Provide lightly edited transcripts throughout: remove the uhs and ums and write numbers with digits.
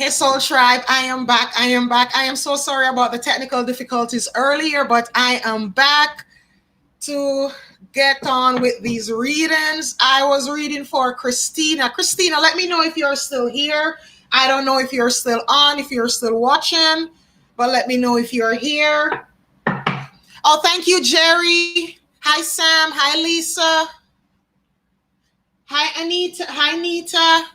Hey Soul Tribe, I am back. I am back. I am so sorry about the technical difficulties earlier, but I am back to get on with these readings. I was reading for Christina. Christina, let me know if you're still here. I don't know if you're still on, if you're still watching, but let me know if you're here. Oh, thank you, Jerry. Hi, Sam. Hi, Lisa. Hi, Anita. Hi, Nita.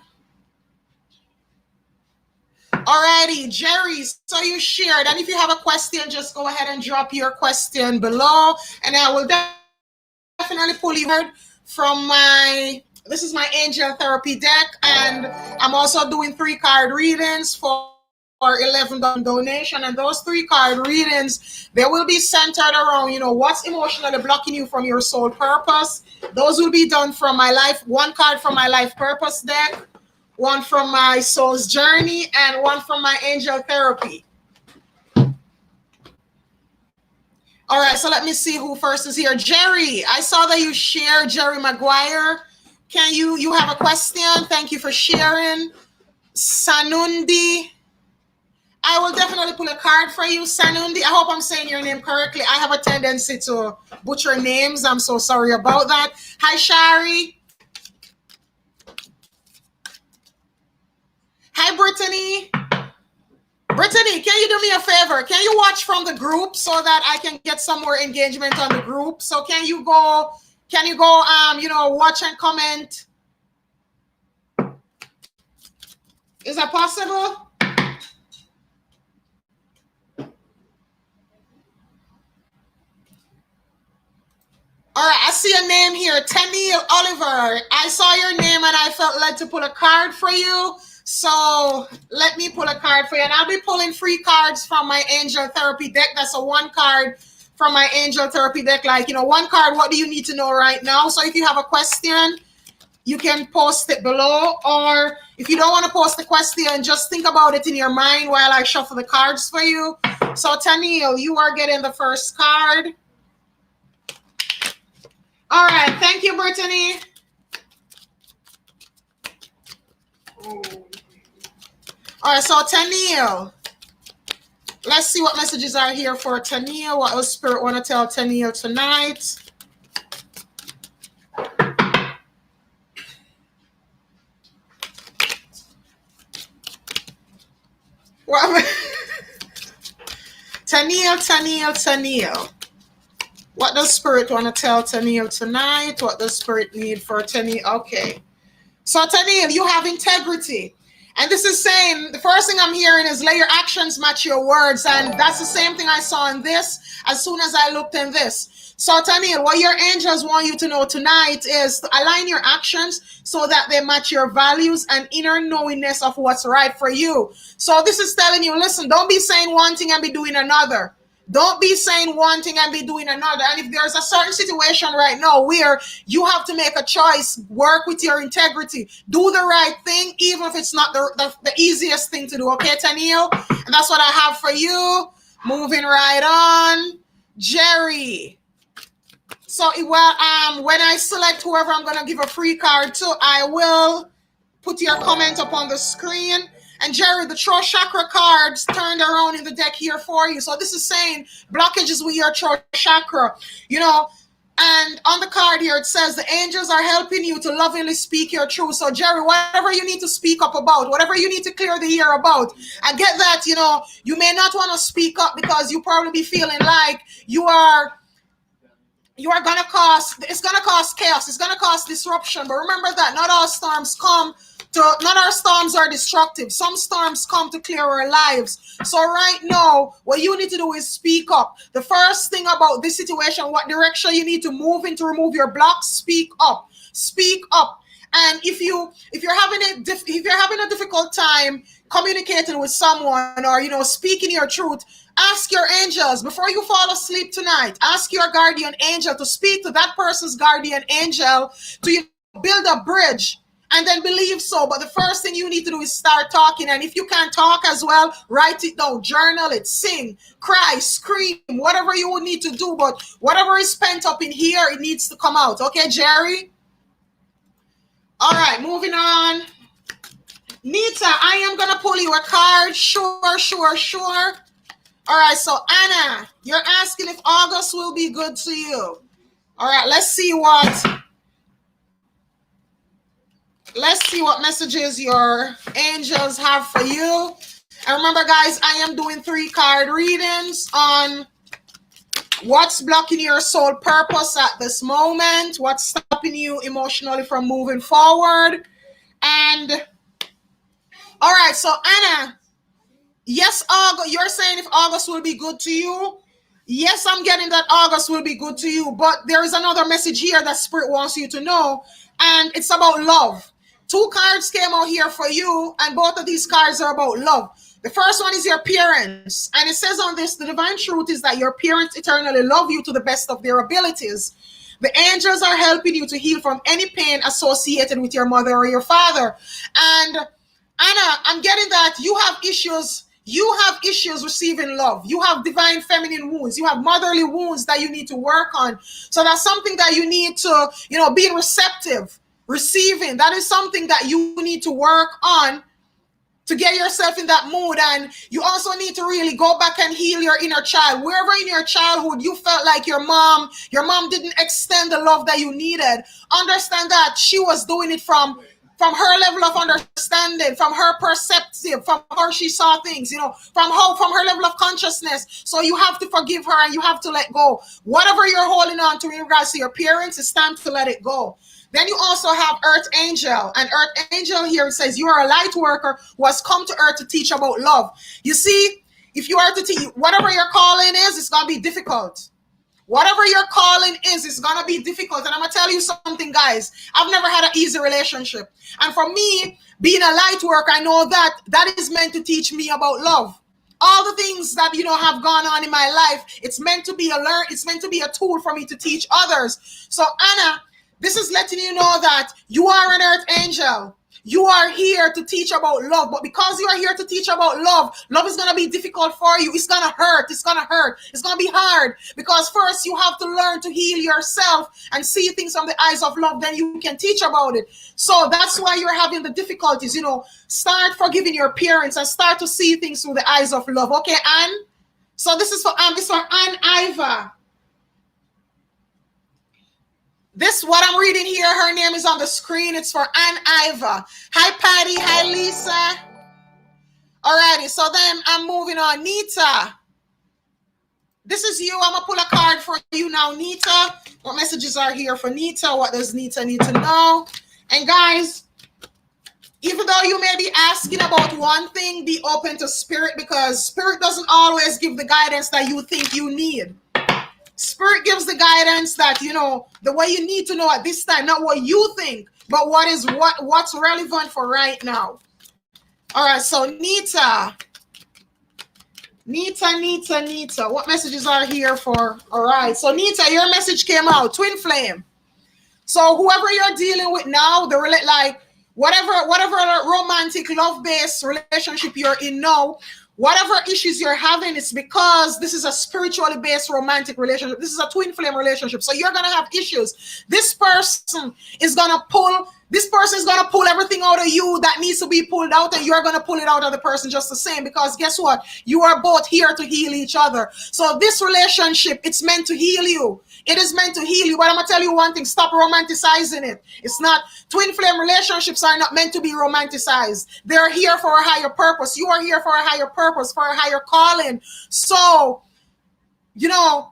Alrighty, Jerry, so you shared. And if you have a question, just go ahead and drop your question below. And I will definitely pull you from this is my Angel Therapy deck. And I'm also doing 3-card readings for $11 donation. And those 3-card readings, they will be centered around, what's emotionally blocking you from your soul purpose. Those will be done from my life, 1 card from my life purpose deck, 1 from my soul's journey, and 1 from my angel therapy. All right, so let me see who first is here. Jerry, I saw that you shared. Jerry Maguire. Can you have a question? Thank you for sharing. Sanundi. I will definitely pull a card for you, Sanundi. I hope I'm saying your name correctly. I have a tendency to butcher names. I'm so sorry about that. Hi, Shari. Hi, Brittany. Brittany, can you do me a favor? Can you watch from the group so that I can get some more engagement on the group? So can you go, watch and comment? Is that possible? All right, I see a name here, Tennille Oliver. I saw your name and I felt led to pull a card for you. So let me pull a card for you. And I'll be pulling 3 cards from my Angel Therapy deck. That's a 1 card from my Angel Therapy deck. 1 card, what do you need to know right now? So if you have a question, you can post it below. Or if you don't want to post the question, just think about it in your mind while I shuffle the cards for you. So Tennille, you are getting the first card. All right, thank you, Brittany. All right, so Tennille, let's see what messages are here for Tennille. What does Spirit want to tell Tennille tonight? Tennille. What does Spirit want to tell Tennille tonight? What does Spirit need for Tennille? Okay. So Tennille, you have integrity. And this is saying, the first thing I'm hearing is let your actions match your words. And that's the same thing I saw in this as soon as I looked in this. So Tennille, what your angels want you to know tonight is to align your actions so that they match your values and inner knowingness of what's right for you. So this is telling you, listen, don't be saying one thing and be doing another. Don't be saying one thing and be doing another. And if there's a certain situation right now where you have to make a choice, work with your integrity, do the right thing, even if it's not the easiest thing to do. Okay, Tennille? And that's what I have for you. Moving right on. Jerry. So when I select whoever I'm going to give a free card to, I will put your comment up on the screen. And Jerry, the throat chakra cards turned around in the deck here for you. So this is saying blockages with your throat chakra, and on the card here, it says the angels are helping you to lovingly speak your truth. So Jerry, whatever you need to speak up about, whatever you need to clear the air about, I get that, you may not want to speak up because you probably be feeling like you are going to cause chaos. It's going to cause disruption. But remember that not all storms are destructive. Some storms come to clear our lives. So right now, what you need to do is speak up. The first thing about this situation, what direction you need to move in to remove your blocks, speak up. Speak up. And if you're having a difficult time communicating with someone or speaking your truth, ask your angels before you fall asleep tonight. Ask your guardian angel to speak to that person's guardian angel to build a bridge. And then believe so. But the first thing you need to do is start talking. And if you can't talk as well, write it down, journal it, sing, cry, scream, whatever you will need to do. But whatever is pent up in here, it needs to come out. Okay, Jerry? All right, moving on. Nita, I am going to pull you a card. Sure, sure, sure. All right, so Anna, you're asking if August will be good to you. All right, let's see what messages your angels have for you. And remember, guys, I am doing 3 card readings on what's blocking your soul purpose at this moment, what's stopping you emotionally from moving forward. And all right, so Anna, yes, August, you're saying if August will be good to you. Yes, I'm getting that August will be good to you, but there is another message here that Spirit wants you to know, and it's about love. 2 cards came out here for you, and both of these cards are about love. The first one is your parents, and it says on this, the divine truth is that your parents eternally love you to the best of their abilities. The angels are helping you to heal from any pain associated with your mother or your father. And Anna, I'm getting that you have issues. You have issues receiving love. You have divine feminine wounds. You have motherly wounds that you need to work on. So that's something that you need to, being receptive, receiving. That is something that you need to work on to get yourself in that mood. And you also need to really go back and heal your inner child. Wherever in your childhood you felt like your mom didn't extend the love that you needed, understand that she was doing it from her level of understanding, from her perceptive, from how she saw things, from her level of consciousness. So you have to forgive her and you have to let go. Whatever you're holding on to in regards to your parents, it's time to let it go. Then you also have Earth Angel. And Earth Angel here says, you are a light worker who has come to Earth to teach about love. You see, if you are to teach, whatever your calling is, it's going to be difficult. Whatever your calling is, it's going to be difficult. And I'm going to tell you something, guys. I've never had an easy relationship. And for me, being a light worker, I know that is meant to teach me about love. All the things that, have gone on in my life, it's meant to be it's meant to be a tool for me to teach others. So, Anna, this is letting you know that you are an Earth Angel. You are here to teach about love, but because you are here to teach about love is going to be difficult for you. It's going to hurt. It's going to hurt. It's going to be hard because first you have to learn to heal yourself and see things from the eyes of love. Then you can teach about it. So that's why you're having the difficulties. Start forgiving your parents and start to see things through the eyes of love. Okay, Anne? So this is for Anne Iva. This, what I'm reading here, her name is on the screen. It's for Anne Iva. Hi, Patty. Hi, Lisa. Alrighty, so then I'm moving on. Nita. This is you. I'm going to pull a card for you now, Nita. What messages are here for Nita? What does Nita need to know? And guys, even though you may be asking about one thing, be open to Spirit because Spirit doesn't always give the guidance that you think you need. Spirit gives the guidance that, the way you need to know at this time, not what you think, but what's relevant for right now. All right, so Nita. What messages are here for? All right, so Nita, your message came out, twin flame. So whoever you're dealing with now, whatever romantic, love-based relationship you're in now, whatever issues you're having, it's because this is a spiritually based romantic relationship. This is a twin flame relationship. So you're going to have issues. This person is going to pull everything out of you that needs to be pulled out, and you're going to pull it out of the person just the same, because guess what? You are both here to heal each other. So this relationship, it's meant to heal you. It is meant to heal you. But I'm going to tell you one thing, stop romanticizing it. It's not, twin flame relationships are not meant to be romanticized. They're here for a higher purpose. You are here for a higher purpose, for a higher calling. So,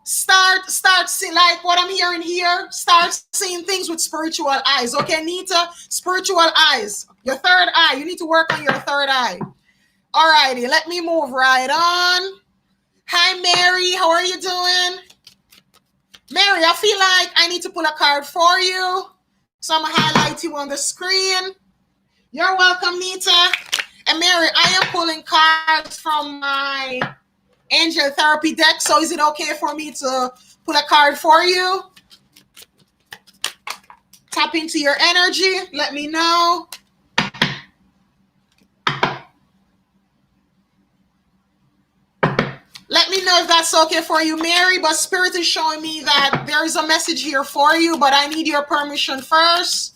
start seeing, like what I'm hearing here, start seeing things with spiritual eyes. Okay, Nita? Spiritual eyes. Your third eye. You need to work on your third eye. All righty, let me move right on. Hi, Mary. How are you doing? Mary, I feel like I need to pull a card for you. So I'm going to highlight you on the screen. You're welcome, Nita. And Mary, I am pulling cards from my Angel Therapy deck. So is it okay for me to pull a card for you? Tap into your energy. Let me know. Let me know if that's okay for you, Mary. But Spirit is showing me that there is a message here for you, but I need your permission first.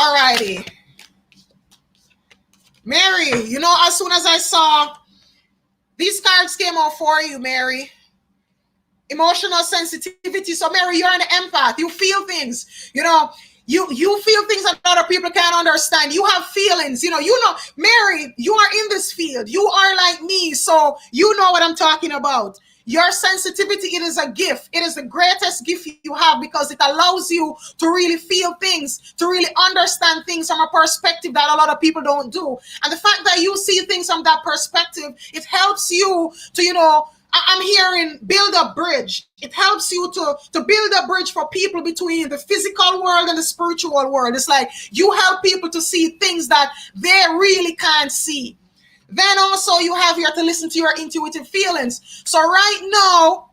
Alrighty. Mary, you know, as soon as I saw these cards came out for you, Mary. Emotional sensitivity. So, Mary, you're an empath. You feel things. You know, you feel things that other people can't understand. You have feelings. You know, Mary, you are in this field. You are like me. So you know what I'm talking about. Your sensitivity, it is a gift. It is the greatest gift you have because it allows you to really feel things, to really understand things from a perspective that a lot of people don't do. And the fact that you see things from that perspective, it helps you to, you know, I'm hearing build a bridge. It helps you to build a bridge for people between the physical world and the spiritual world. It's like you help people to see things that they really can't see. Then also you have here to listen to your intuitive feelings. So right now,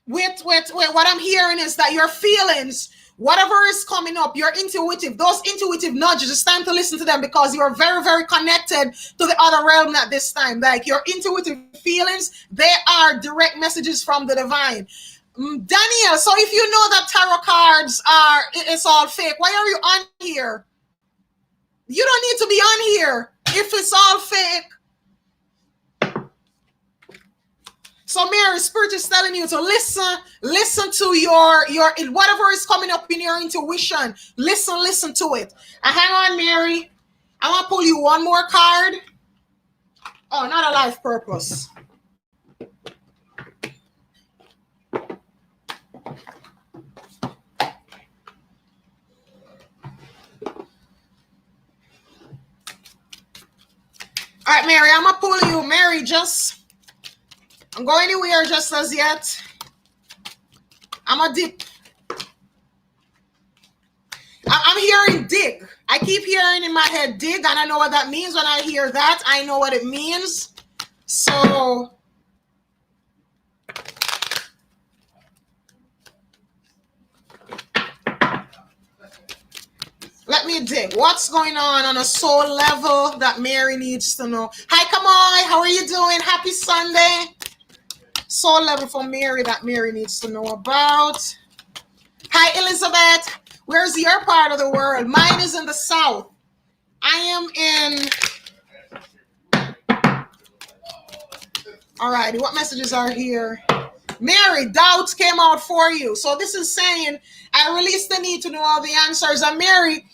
with what I'm hearing is that your feelings, whatever is coming up, your intuitive, those intuitive nudges, it's time to listen to them because you're very, very connected to the other realm at this time. Like your intuitive feelings, they are direct messages from the divine. Daniel, so if you know that tarot cards it's all fake, why are you on here? You don't need to be on here if it's all fake. So Mary, Spirit is telling you to listen to your whatever is coming up in your intuition. Listen to it. And hang on, Mary. I want to pull you one more card. Oh, not a life purpose. All right, Mary, I'm going to pull you. Mary, I'm going anywhere just as yet. I'm a dip. I'm hearing dig. I keep hearing in my head dig, and I know what that means. When I hear that, I know what it means. So let me dig. What's going on a soul level that Mary needs to know? Hi, Kamoy. How are you doing? Happy Sunday. Soul level for Mary that Mary needs to know about. Hi, Elizabeth. Where's your part of the world? Mine is in the south. I am in... All right, what messages are here? Mary, doubts came out for you. So this is saying, I release the need to know all the answers. And Mary,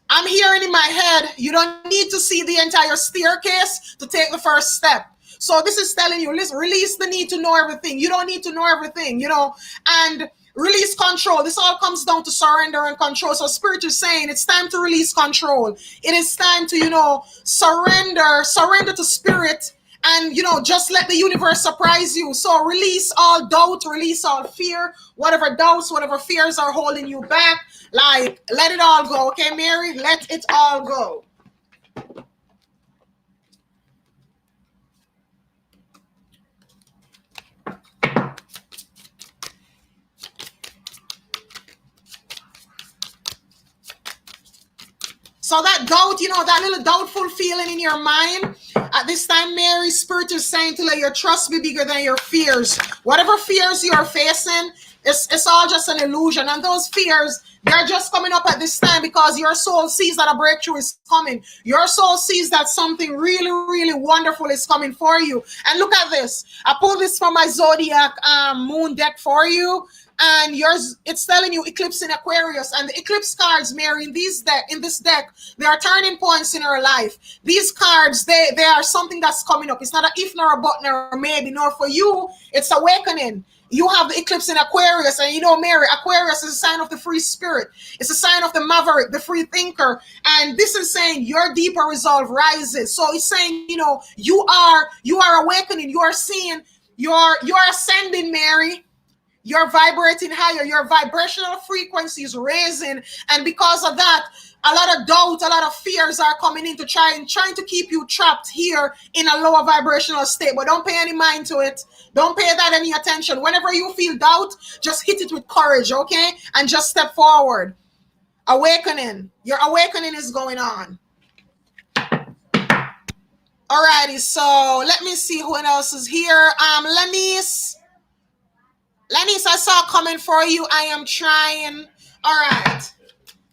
I'm hearing in my head, you don't need to see the entire staircase to take the first step. So this is telling you, listen, release the need to know everything. You don't need to know everything, you know, and release control. This all comes down to surrender and control. So Spirit is saying it's time to release control. It is time to, you know, surrender to Spirit and, you know, just let the universe surprise you. So release all doubt, release all fear, whatever doubts, whatever fears are holding you back. Like, let it all go. Okay, Mary? Let it all go. So that doubt, you know, that little doubtful feeling in your mind, at this time, Mary, Spirit is saying to let your trust be bigger than your fears. Whatever fears you are facing, it's all just an illusion. And those fears, they're just coming up at this time because your soul sees that a breakthrough is coming. Your soul sees that something really, really wonderful is coming for you. And look at this. I pulled this from my Zodiac moon deck for you. And yours, it's telling you eclipse in Aquarius, and the eclipse cards, Mary, in this deck, they are turning points in her life. These cards, they are something that's coming up. It's not a if nor a but nor a maybe, nor for you, it's awakening. You have the eclipse in Aquarius, and you know, Mary, Aquarius is a sign of the free spirit. It's a sign of the maverick, the free thinker. And this is saying your deeper resolve rises. So it's saying, you know, you are awakening. You are seeing, you're ascending, Mary. You're vibrating higher. Your vibrational frequency is raising. And because of that, a lot of doubt, a lot of fears are coming in to trying to keep you trapped here in a lower vibrational state. But don't pay any mind to it. Don't pay that any attention. Whenever you feel doubt, just hit it with courage, okay? And just step forward. Awakening. Your awakening is going on. Alrighty, so let me see who else is here. Lanice, I saw a comment for you. I am trying. All right.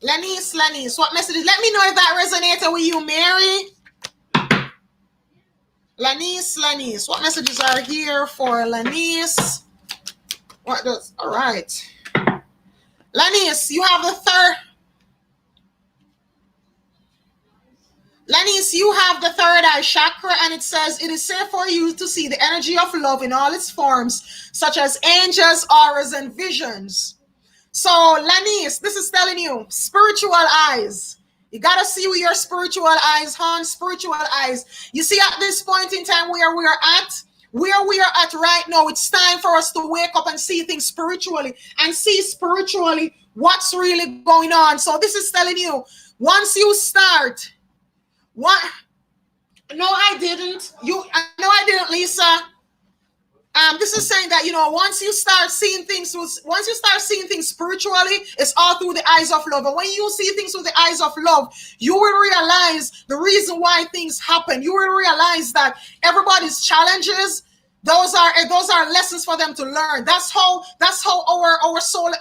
Lanice, what messages? Let me know if that resonated with you, Mary. Lanice, what messages are here for Lanice? What does? All right. Lanice, you have the third. Lanice, you have the third eye chakra, and it says it is safe for you to see the energy of love in all its forms, such as angels, auras, and visions. So, Lanice, this is telling you spiritual eyes. You got to see with your spiritual eyes, hon, spiritual eyes. You see, at this point in time where we are at right now, it's time for us to wake up and see things spiritually and see spiritually what's really going on. So this is telling you, once you start, what? No, I didn't. No, I didn't, Lisa. This is saying that, once you start seeing things spiritually, it's all through the eyes of love. And when you see things through the eyes of love, you will realize the reason why things happen. You will realize that everybody's challenges, those are lessons for them to learn. That's how our soul,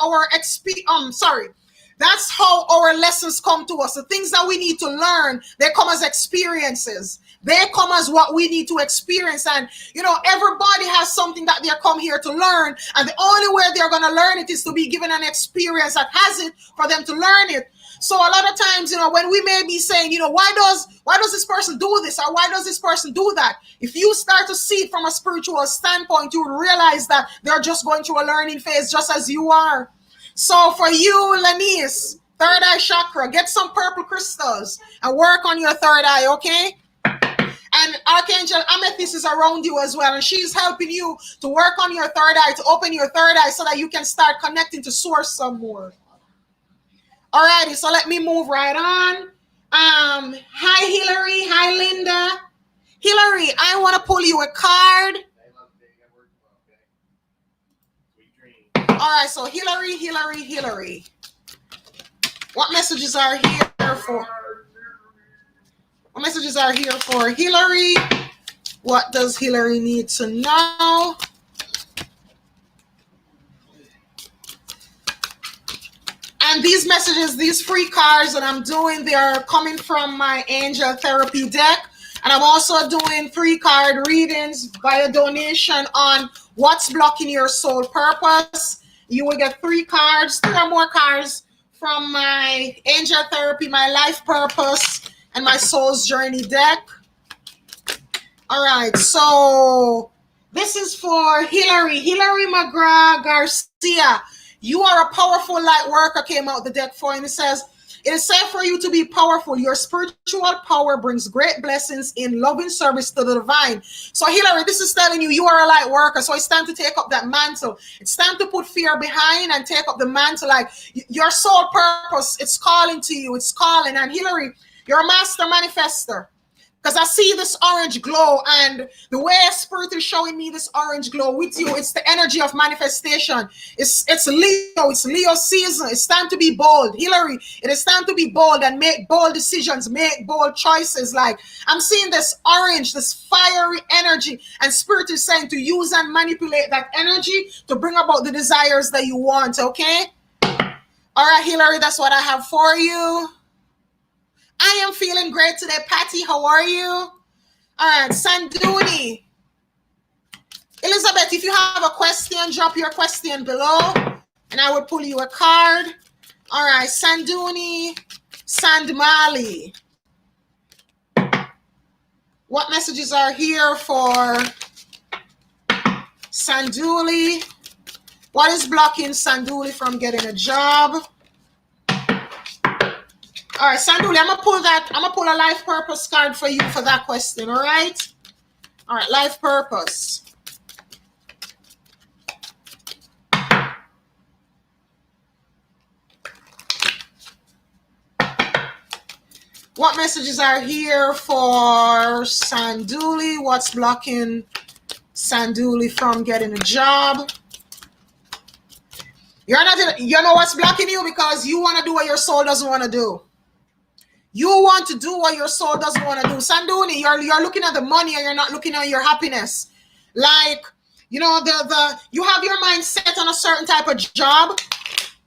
that's how our lessons come to us. The things that we need to learn, they come as experiences. They come as what we need to experience. And, everybody has something that they come here to learn. And the only way they're going to learn it is to be given an experience that has it for them to learn it. So a lot of times, when we may be saying, why does this person do this? Or why does this person do that? If you start to see it from a spiritual standpoint, you will realize that they're just going through a learning phase just as you are. So for you, Lanice, third eye chakra, get some purple crystals and work on your third eye, okay? And Archangel Amethyst is around you as well, and she's helping you to work on your third eye, to open your third eye so that you can start connecting to source some more. Alrighty, so let me move right on. Hi, Hillary. Hi, Linda. Hillary, I want to pull you a card. All right, so Hillary. What messages are here for? What messages are here for Hillary? What does Hillary need to know? And these messages, these free cards that I'm doing, they are coming from my Angel Therapy deck. And I'm also doing 3-card readings via donation on what's blocking your soul purpose. You will get 3 cards, 3 or more cards from my Angel Therapy, my life purpose, and my soul's journey deck. All right, so this is for Hillary McGrath Garcia. You are a powerful light worker, came out the deck for, and it says, it is safe for you to be powerful. Your spiritual power brings great blessings in loving service to the divine. So Hillary, this is telling you, you are a light worker. So it's time to take up that mantle. It's time to put fear behind and take up the mantle. Like your soul purpose, it's calling to you. It's calling. And Hillary, you're a master manifester. Because I see this orange glow, and the way Spirit is showing me this orange glow with you, it's the energy of manifestation. It's Leo season. It's time to be bold. Hillary, it is time to be bold and make bold decisions, make bold choices. Like I'm seeing this orange, this fiery energy, and Spirit is saying to use and manipulate that energy to bring about the desires that you want, okay? All right, Hillary, that's what I have for you. I am feeling great today. Patty, how are you? All right, Sanduni. Elizabeth, if you have a question, drop your question below, and I will pull you a card. All right, Sanduni, Sandmali. What messages are here for Sanduli? What is blocking Sanduli from getting a job? All right, Sanduli, I'm gonna pull a life purpose card for you for that question, all right? All right, life purpose. What messages are here for Sanduli? What's blocking Sanduli from getting a job? You know what's blocking you? Because you want to do what your soul doesn't want to do. You want to do what your soul doesn't want to do. Sanduni, you're looking at the money and you're not looking at your happiness. Like You know, the you have your mind set on a certain type of job.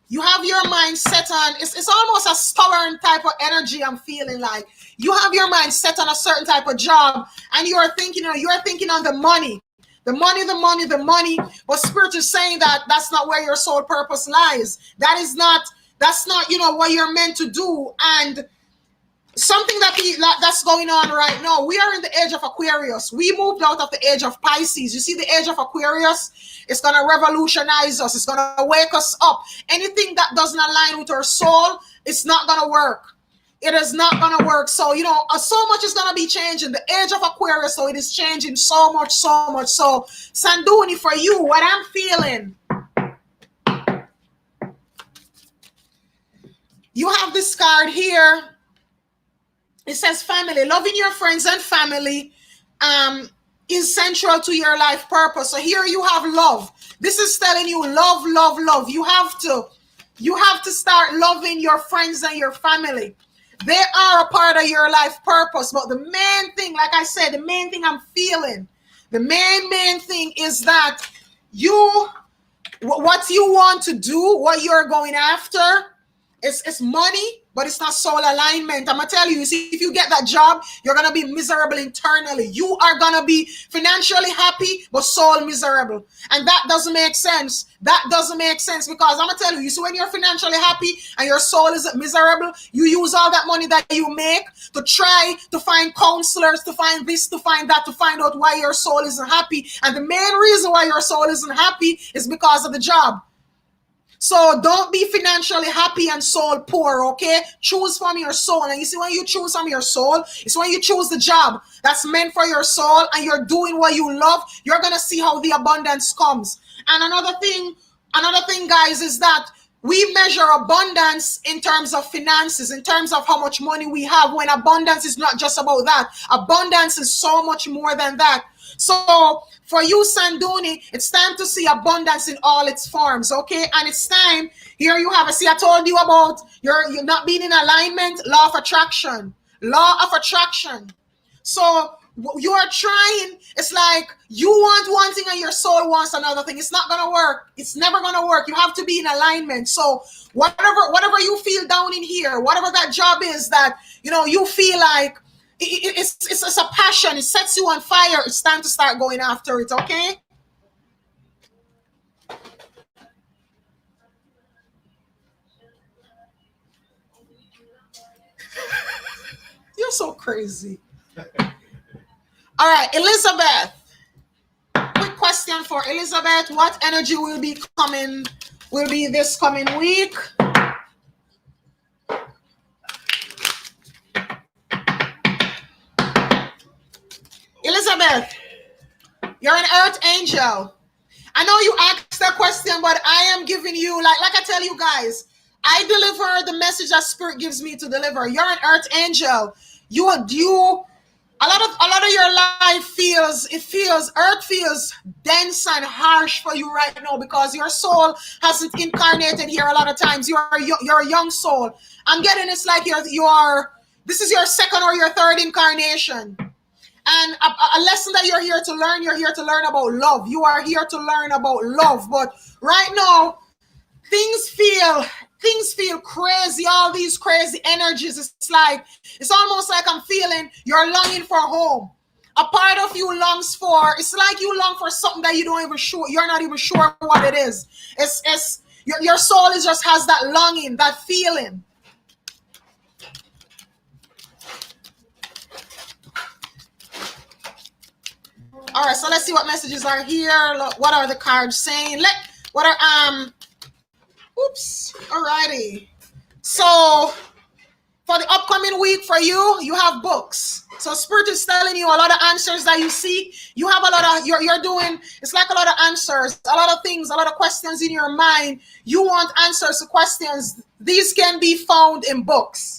You have your mind set on, it's almost a stubborn type of energy I'm feeling like. You have your mind set on a certain type of job and you're thinking on the money. The money, the money, the money. But Spirit is saying that that's not where your soul purpose lies. That's not, what you're meant to do. And something that's going on right now. We are in the age of Aquarius. We moved out of the age of Pisces. You see, the age of Aquarius, it's going to revolutionize us. It's going to wake us up. Anything that doesn't align with our soul, it's not going to work. It is not going to work. So, so much is going to be changing. The age of Aquarius, so it is changing so much, so much. So, Sanduni, for you, what I'm feeling, you have this card here. It says family. Loving your friends and family is central to your life purpose. So here you have love. This is telling you love, love, love. You have to start loving your friends and your family. They are a part of your life purpose. But the main thing, like I said, the main thing I'm feeling, the main thing is that what you want to do, what you're going after, it's money, but it's not soul alignment. I'm going to tell you, see, if you get that job, you're going to be miserable internally. You are going to be financially happy, but soul miserable. And that doesn't make sense. That doesn't make sense because I'm going to tell you, see, when you're financially happy and your soul is miserable, you use all that money that you make to try to find counselors, to find this, to find that, to find out why your soul isn't happy. And the main reason why your soul isn't happy is because of the job. So don't be financially happy and soul poor, okay? Choose from your soul. And you see, when you choose from your soul, it's when you choose the job that's meant for your soul and you're doing what you love, you're going to see how the abundance comes. And another thing, guys, is that we measure abundance in terms of finances, in terms of how much money we have, when abundance is not just about that. Abundance is so much more than that. So for you, Sanduni, it's time to see abundance in all its forms, okay? And it's time, here you have, I told you about you're not being in alignment, law of attraction. Law of attraction. So you are trying, it's like you want one thing and your soul wants another thing. It's not going to work. It's never going to work. You have to be in alignment. So whatever you feel down in here, whatever that job is that, you feel like, it's a passion. It sets you on fire. It's time to start going after it, okay? You're so crazy. All right, Elizabeth. Quick question for Elizabeth. What energy will be this coming week? Elizabeth, you're an earth angel. I know you asked that question, but I am giving you, like I tell you guys, I deliver the message that Spirit gives me to deliver. You're an earth angel. A lot of your life earth feels dense and harsh for you right now because your soul hasn't incarnated here a lot of times. You're a young soul. I'm getting it's like this is your second or your third incarnation. And a lesson that you're here to learn about love. You are here to learn about love. But right now, things feel crazy, all these crazy energies. It's almost like I'm feeling you're longing for home. A part of you longs for, it's like you long for something that you're not even sure what it is. It's your soul just has that longing, that feeling. All right, so let's see what messages are here. What are the cards saying? Alrighty. So for the upcoming week for you, you have books. So Spirit is telling you a lot of answers that you seek. You have a lot of, you're doing, it's like a lot of answers, a lot of things, a lot of questions in your mind. You want answers to questions. These can be found in books.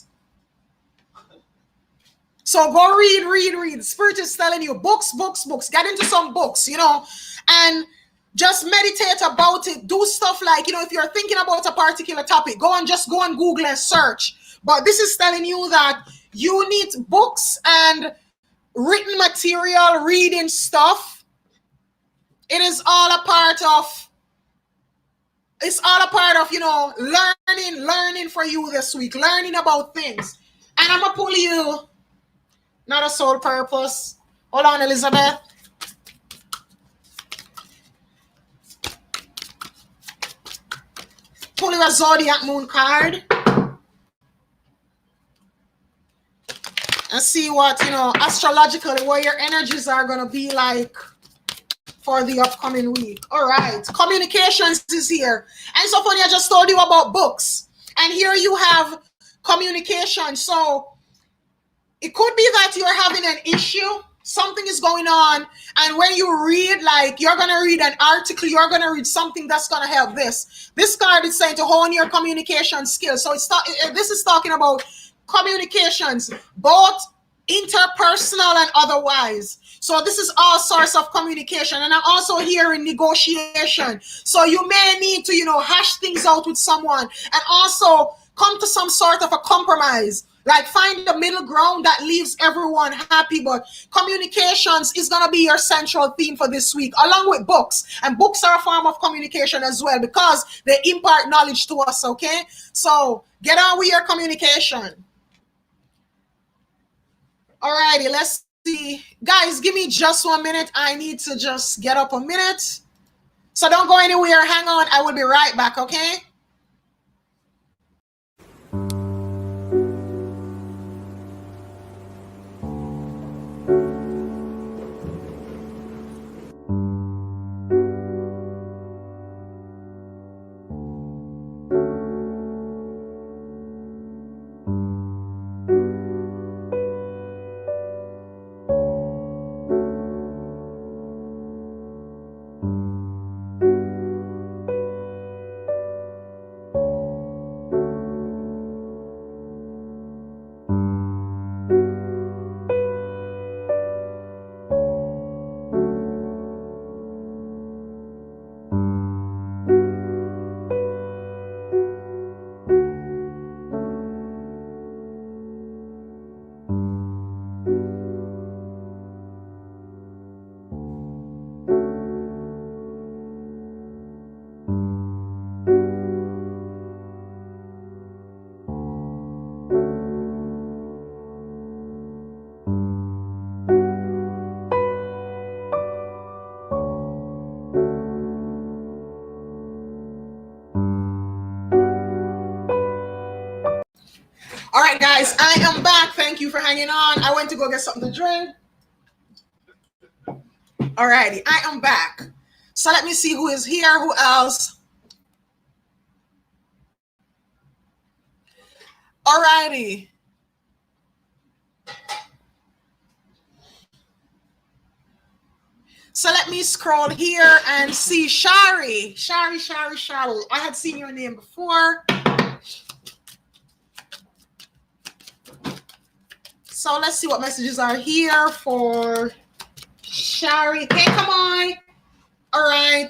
So go read. Spirit is telling you books. Get into some books, and just meditate about it. Do stuff like, if you're thinking about a particular topic, go and Google and search. But this is telling you that you need books and written material, reading stuff. It is all a part of, it's all a part of, you know, learning for you this week, learning about things. And I'm going to pull you, not a soul purpose. Hold on, Elizabeth. Pull you a Zodiac Moon card. And see what, you know, astrologically, what your energies are going to be like for the upcoming week. All right. Communications is here. And so funny, I just told you about books. And here you have communication. So it could be that you're having an issue. Something is going on. And when you read, like, you're going to read an article, you're going to read something that's going to help this. This card is saying to hone your communication skills. So this is talking about communications, both interpersonal and otherwise. So this is all sorts of communication. And I'm also hearing negotiation. So you may need to, you know, hash things out with someone and also come to some sort of a compromise. Like find the middle ground that leaves everyone happy. But communications is going to be your central theme for this week, along with books. And books are a form of communication as well because they impart knowledge to us, okay? So get on with your communication. All righty, let's see. Guys, give me just 1 minute. I need to just get up a minute. So don't go anywhere. Hang on. I will be right back, okay? All right, guys, I am back. Thank you for hanging on. I went to go get something to drink. All righty, I am back. So let me see who is here. Who else? All righty. So let me scroll here and see Shari. Shari. I had seen your name before. So let's see what messages are here for Shari. Hey, come on. All right.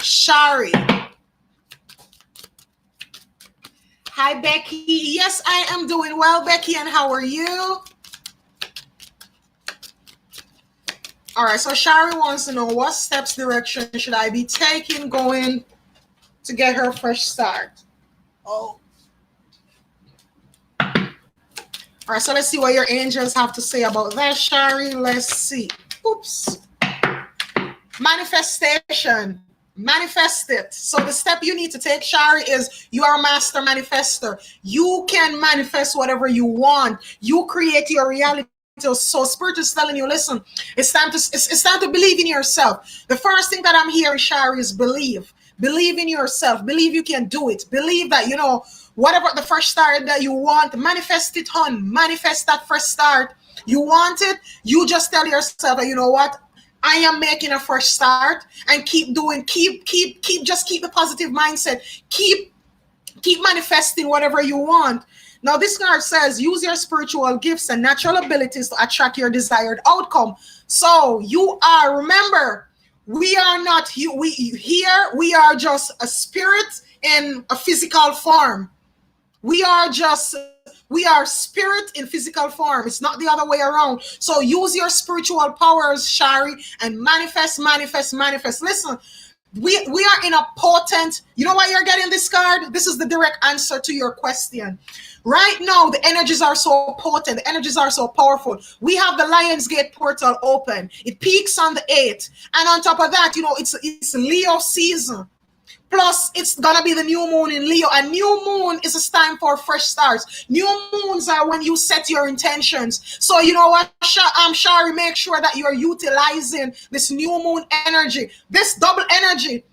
Shari. Hi, Becky. Yes, I am doing well, Becky. And how are you? All right. So Shari wants to know what steps, direction should I be taking going to get her fresh start? Oh. All right, so let's see what your angels have to say about that, Shari. Let's see. Oops. Manifestation. Manifest it. So the step you need to take, Shari, is you are a master manifester. You can manifest whatever you want. You create your reality. So Spirit is telling you, listen, it's time to believe in yourself. The first thing that I'm hearing, Shari, is believe. Believe in yourself. Believe you can do it. Believe that, you know, whatever the fresh start that you want, manifest it, hon. Manifest that fresh start. You want it, you just tell yourself that, you know what, I am making a fresh start, and keep doing, keep the positive mindset. Keep manifesting whatever you want. Now, this card says, use your spiritual gifts and natural abilities to attract your desired outcome. So you are, remember, we are not, we are just a spirit in a physical form. We are just We are spirit in physical form. It's not the other way around. So use your spiritual powers, Shari, and manifest, manifest, manifest. Listen, we are in a potent, you know why you're getting this card? This is the direct answer to your question. Right now, the energies are so potent, the energies are so powerful. We have the Lionsgate portal open. It peaks on the 8th. And on top of that, it's Leo season. Plus, it's gonna be the new moon in Leo. And new moon is a time for fresh starts. New moons are when you set your intentions. So you know what, Shari, make sure that you're utilizing this new moon energy, this double energy.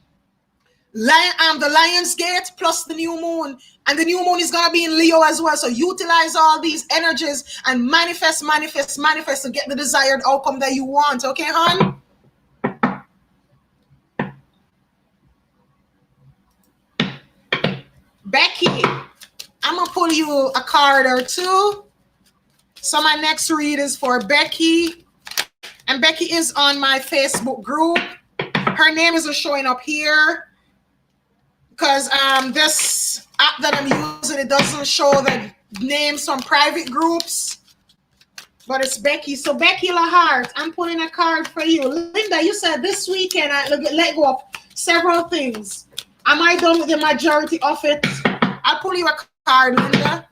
The Lion's Gate plus the new moon, and the new moon is gonna be in Leo as well. So utilize all these energies and manifest, manifest, manifest to get the desired outcome that you want. Okay, hon? Becky, I'm gonna pull you a card or two. So my next read is for Becky, and Becky is on my Facebook group. Her name isn't showing up here because this app that I'm using, it doesn't show the names from private groups, but it's Becky. So Becky Lahart, I'm pulling a card for you. Linda, you said this weekend I let go of several things. Am I done with the majority of it? I'll pull you a card, Linda.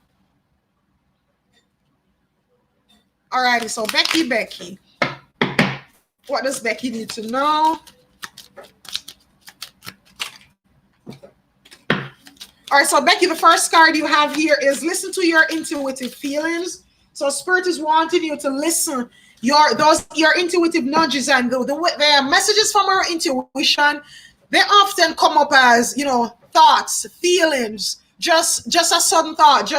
Alrighty, so Becky. What does Becky need to know? All right, so Becky, the first card you have here is listen to your intuitive feelings. So Spirit is wanting you to listen your intuitive nudges and the messages from our intuition. They often come up as, thoughts, feelings, just a sudden thought.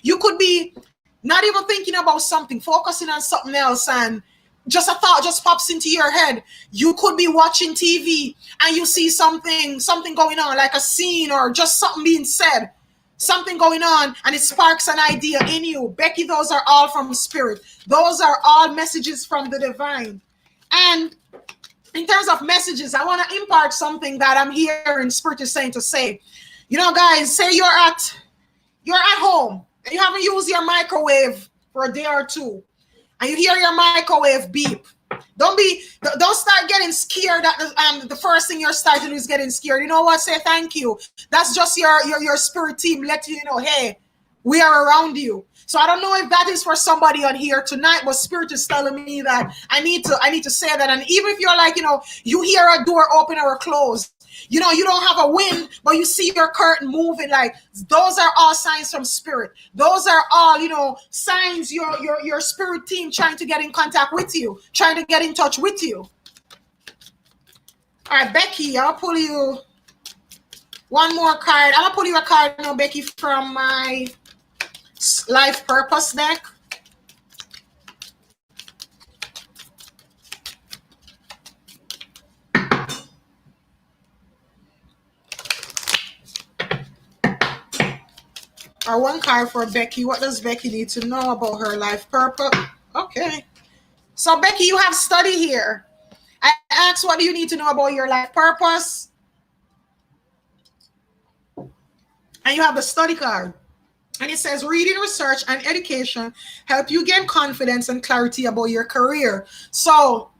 You could be not even thinking about something, focusing on something else, and just a thought just pops into your head. You could be watching TV and you see something going on, like a scene or just something being said, something going on, and it sparks an idea in you. Becky, those are all from Spirit. Those are all messages from the divine. And in terms of messages, I want to impart something that I'm hearing Spirit is saying to say. Guys, say you're at home and you haven't used your microwave for a day or two, and you hear your microwave beep. Don't start getting scared that the first thing you're starting is getting scared. You know what? Say thank you. That's just your spirit team letting you know, hey, we are around you. So I don't know if that is for somebody on here tonight, but Spirit is telling me that I need to say that. And even if you're like, you hear a door open or close, you don't have a wind, but you see your curtain moving, like those are all signs from Spirit. Those are all, signs your spirit team trying to get in contact with you, trying to get in touch with you. All right, Becky, I'll pull you one more card. I'm gonna pull you a card now, Becky, from my Life Purpose deck. Or one card for Becky. What does Becky need to know about her life purpose? Okay. So Becky, you have study here. I asked, what do you need to know about your life purpose? And you have the study card. And it says reading, research, and education help you gain confidence and clarity about your career. So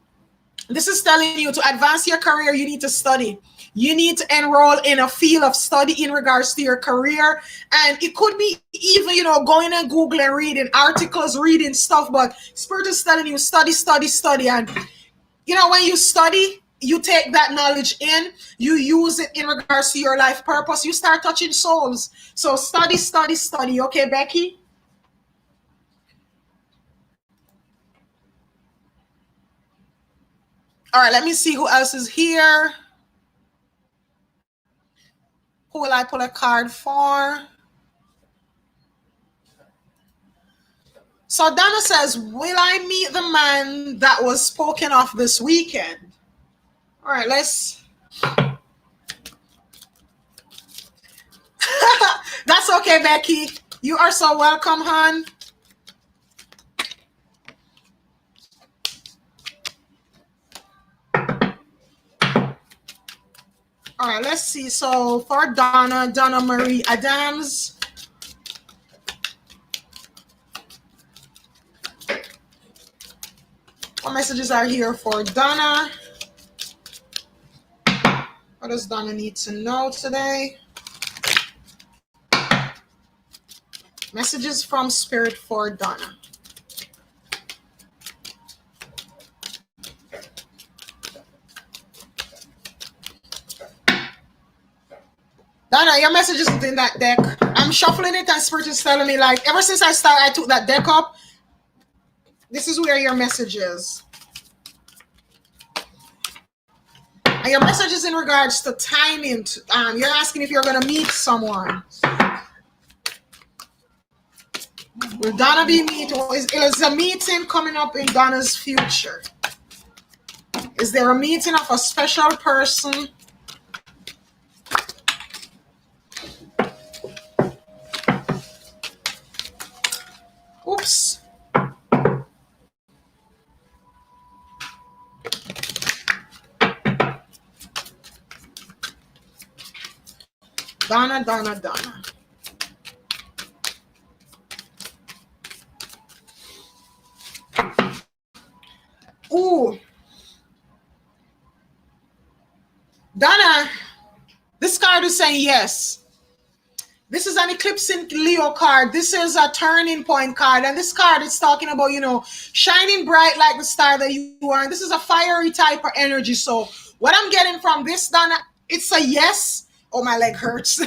this is telling you to advance your career, you need to study. You need to enroll in a field of study in regards to your career. And it could be even, going and Google and reading articles, reading stuff, but Spirit is telling you study, study, study. And, when you study, you take that knowledge in, you use it in regards to your life purpose. You start touching souls. So study, study, study. Okay, Becky? All right, let me see who else is here. Who will I pull a card for? So Donna says, will I meet the man that was spoken of this weekend? All right, let's. That's okay, Becky. You are so welcome, hon. All right, let's see. So for Donna Marie Adams. What messages are here for Donna? What does Donna need to know today? Messages from Spirit for Donna. Donna, your message is in that deck. I'm shuffling it and Spirit is telling me, like, ever since I took that deck up, this is where your message is. And your message is in regards to timing. You're asking if you're going to meet someone. Will Donna be meeting? Is a meeting coming up in Donna's future? Is there a meeting of a special person? Oops. Donna, Donna, Donna. Ooh. Donna, this card is saying yes. This is an eclipsing Leo card. This is a turning point card. And this card is talking about, you know, shining bright like the star that you are. And this is a fiery type of energy. So what I'm getting from this, Donna, it's a yes. Oh, my leg hurts.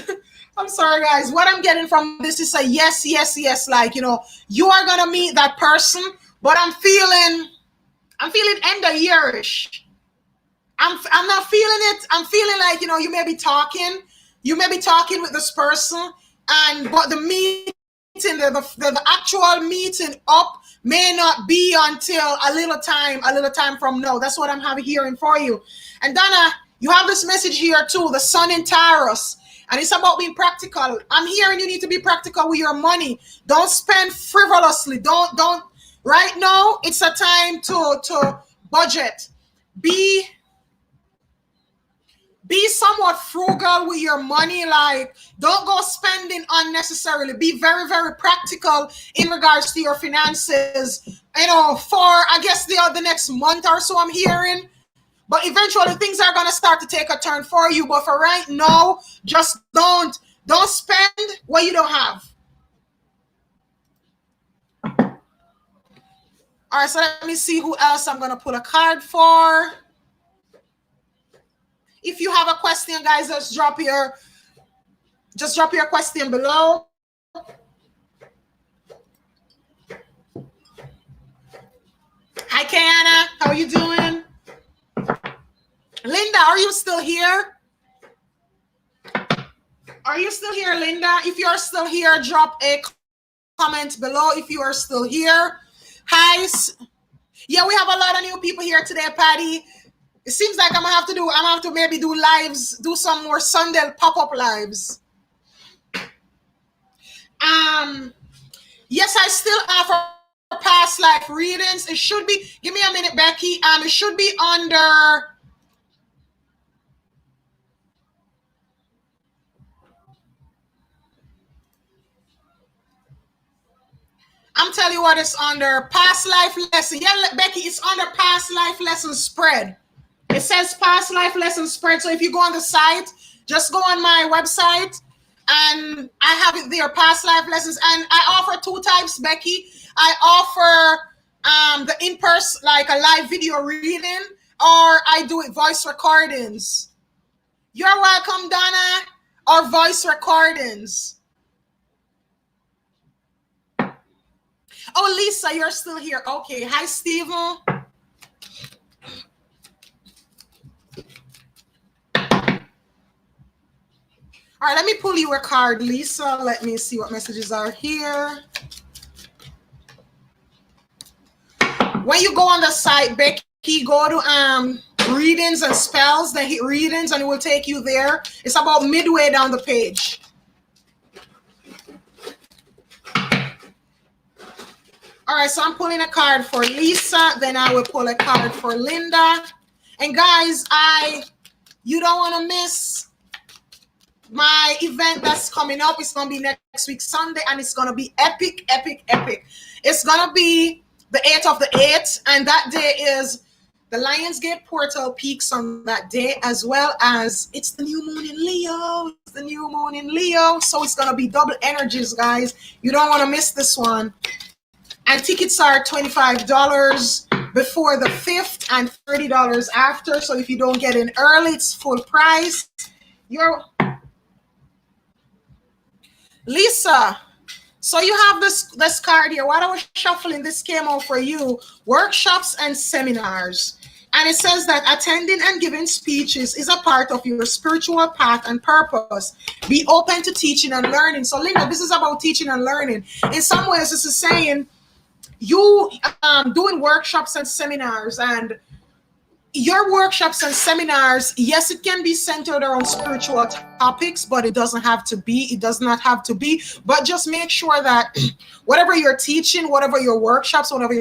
I'm sorry, guys. What I'm getting from this is a yes, yes, yes. Like, you know, you are going to meet that person. But I'm feeling end of yearish. I'm not feeling it. I'm feeling like, you know, you may be talking with this person, but the meeting, the actual meeting up may not be until a little time from now. That's what I'm hearing for you. And Donna, you have this message here too, the sun in Taurus, and it's about being practical. I'm hearing you need to be practical with your money. Don't spend frivolously. Don't. Right now, it's a time to budget. Be somewhat frugal with your money. Like, don't go spending unnecessarily. Be very, very practical in regards to your finances, you know, for, I guess, the next month or so, I'm hearing. But eventually, things are going to start to take a turn for you. But for right now, just don't spend what you don't have. All right, so let me see who else I'm going to pull a card for. If you have a question, guys, just drop your question below. Hi, Kiana. How are you doing? Linda, are you still here? Are you still here, Linda? If you're still here, drop a comment below if you are still here. Hi. Yeah, we have a lot of new people here today, Patty. It seems like I'm gonna have to maybe do lives, do some more Sunday pop-up lives. Yes, I still offer past life readings. It should be, give me a minute, Becky. It should be under, I'm telling you what it's under, past life lesson. Yeah, Becky, it's under past life lesson spread. It says past life lesson spread. So if you go on the site, just go on my website and I have it there, past life lessons. And I offer two types, Becky. I offer the in-person, like a live video reading, or I do it voice recordings. You're welcome, Donna, or voice recordings. Oh, Lisa, you're still here. Okay. Hi, Stephen. All right, let me pull you a card, Lisa. Let me see what messages are here. When you go on the site, Becky, go to readings and spells, then hit readings, and it will take you there. It's about midway down the page. All right, so I'm pulling a card for Lisa, then I will pull a card for Linda. And guys, you don't want to miss my event that's coming up. It's going to be next week, Sunday, and it's going to be epic, epic, epic. It's going to be the 8th of the 8th, and that day is the Lionsgate portal peaks on that day, as well as it's the new moon in Leo. It's the new moon in Leo, so it's gonna be double energies, guys. You don't want to miss this one. And tickets are $25 before the 5th and $30 after. So if you don't get in early, it's full price. You're Lisa. So you have this card here. While I was shuffling, this came out for you. Workshops and seminars. And it says that attending and giving speeches is a part of your spiritual path and purpose. Be open to teaching and learning. So Linda, this is about teaching and learning. In some ways, this is saying you doing workshops and seminars, and your workshops and seminars, yes, it can be centered around spiritual topics, but it doesn't have to be. It does not have to be. But just make sure that whatever you're teaching, whatever your workshops, whatever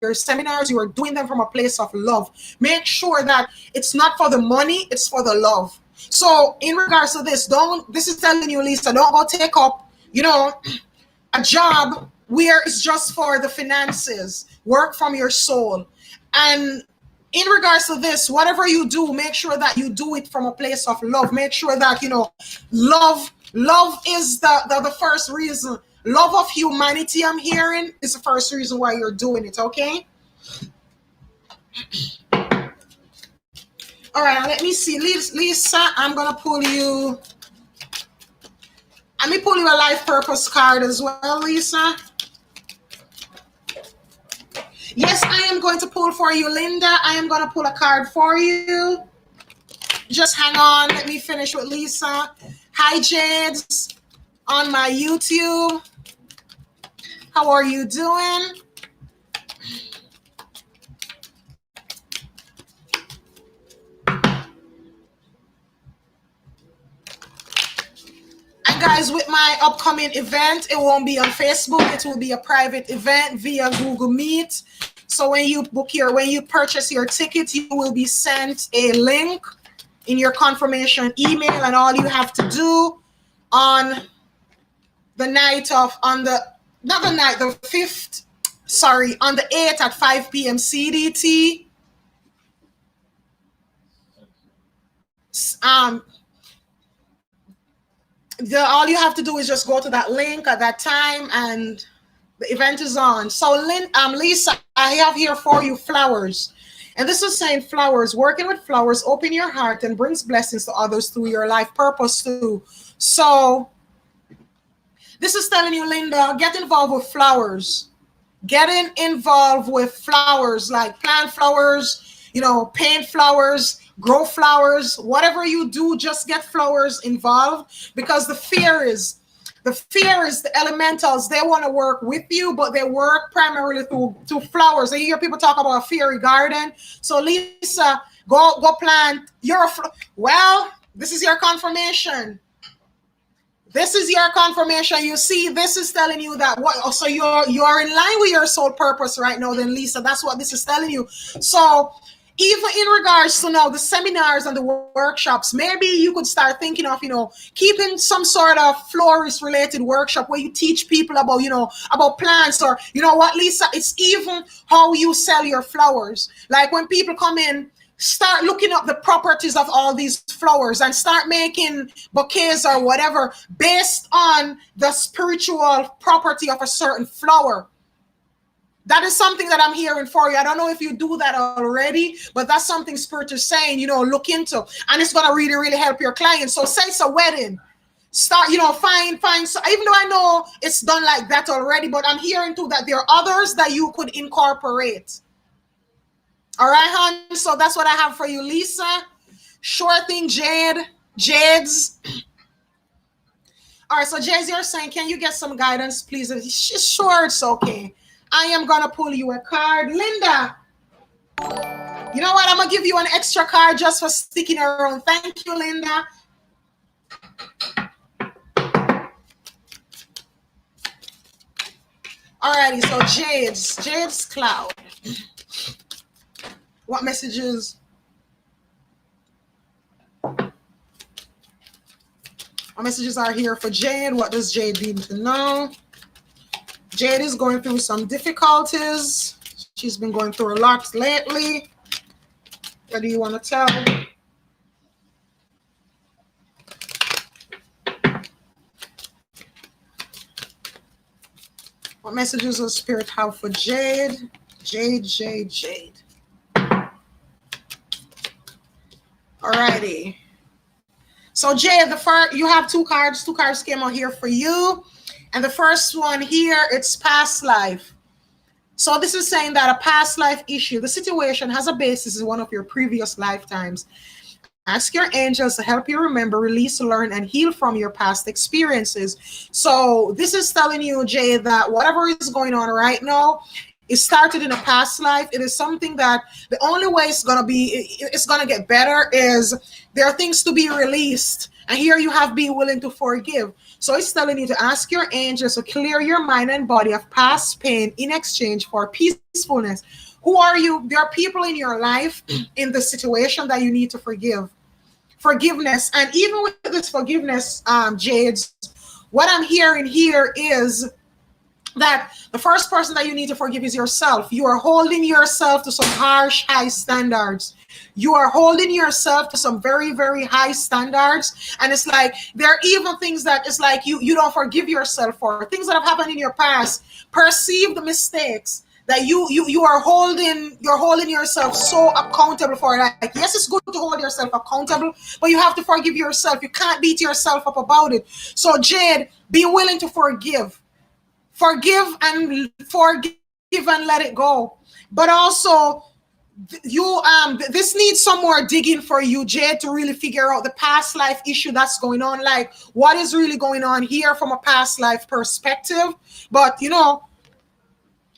your seminars, you are doing them from a place of love. Make sure that it's not for the money, it's for the love. So in regards to this, this is telling you, Lisa, don't go take up, a job where it's just for the finances. Work from your soul. And in regards to this, whatever you do, make sure that you do it from a place of love. Make sure that, love is the first reason. Love of humanity, I'm hearing, is the first reason why you're doing it, okay? All right, let me see. Lisa, I'm going to pull you. Let me pull you a life purpose card as well, Lisa. Yes, I am going to pull for you, Linda. I am going to pull a card for you. Just hang on. Let me finish with Lisa. Hi, Jades, on my YouTube. How are you doing? And guys, with my upcoming event, it won't be on Facebook. It will be a private event via Google Meet. So when you purchase your ticket, you will be sent a link in your confirmation email, and all you have to do on the 8th at 5 p.m. CDT. All you have to do is just go to that link at that time, and the event is on. So Lisa, I have here for you flowers. And this is saying flowers, working with flowers, open your heart and brings blessings to others through your life purpose too. So this is telling you, Linda, get involved with flowers. Getting involved with flowers, like plant flowers, paint flowers, grow flowers, whatever you do, just get flowers involved, because the fear is the elementals. They want to work with you, but they work primarily through flowers. I hear people talk about a fairy garden. So Lisa, go plant well, this is your confirmation. This is your confirmation. You see, this is telling you that so you're in line with your soul purpose right now, then Lisa. That's what this is telling you. So even in regards to now the seminars and the workshops, maybe you could start thinking of, keeping some sort of florist related workshop where you teach people about, about plants, or, what, Lisa, it's even how you sell your flowers. Like when people come in, start looking up the properties of all these flowers and start making bouquets or whatever based on the spiritual property of a certain flower. That is something that I'm hearing for you. I don't know if you do that already, but that's something Spirit is saying, look into. And it's going to really, really help your clients. So say it's a wedding. Start, find. So even though I know it's done like that already, but I'm hearing too that there are others that you could incorporate. All right, hon. So that's what I have for you, Lisa. Sure thing, Jades. All right, so Jades, you're saying, can you get some guidance, please? Sure, it's okay. I am going to pull you a card. Linda, you know what? I'm going to give you an extra card just for sticking around. Thank you, Linda. All righty, so Jade's Cloud. What messages? What messages are here for Jade? What does Jade need to know? Jade is going through some difficulties. She's been going through a lot lately. What do you want to tell? What messages does Spirit have for Jade? Jade. Alrighty. So Jade, you have two cards. Two cards came out here for you. And the first one here, it's past life. So this is saying that a past life issue, the situation has a basis in one of your previous lifetimes. Ask your angels to help you remember, release, learn, and heal from your past experiences. So this is telling you, Jay, that whatever is going on right now, it started in a past life. It is something that the only way it's gonna get better is there are things to be released. And here you have been willing to forgive. So it's telling you to ask your angels to clear your mind and body of past pain in exchange for peacefulness. Who are you? There are people in your life in the situation that you need to forgive. Forgiveness. And even with this forgiveness, Jades, what I'm hearing here is that the first person that you need to forgive is yourself. You are holding yourself to some harsh, high standards. You are holding yourself to some very, very high standards. And it's like, there are even things that it's like you don't forgive yourself for. Things that have happened in your past, perceived mistakes that you are holding yourself so accountable for. Like, yes, it's good to hold yourself accountable, but you have to forgive yourself. You can't beat yourself up about it. So Jade, be willing to forgive and let it go. But also you this needs some more digging for you, Jade, to really figure out the past life issue that's going on. Like, what is really going on here from a past life perspective? But you know,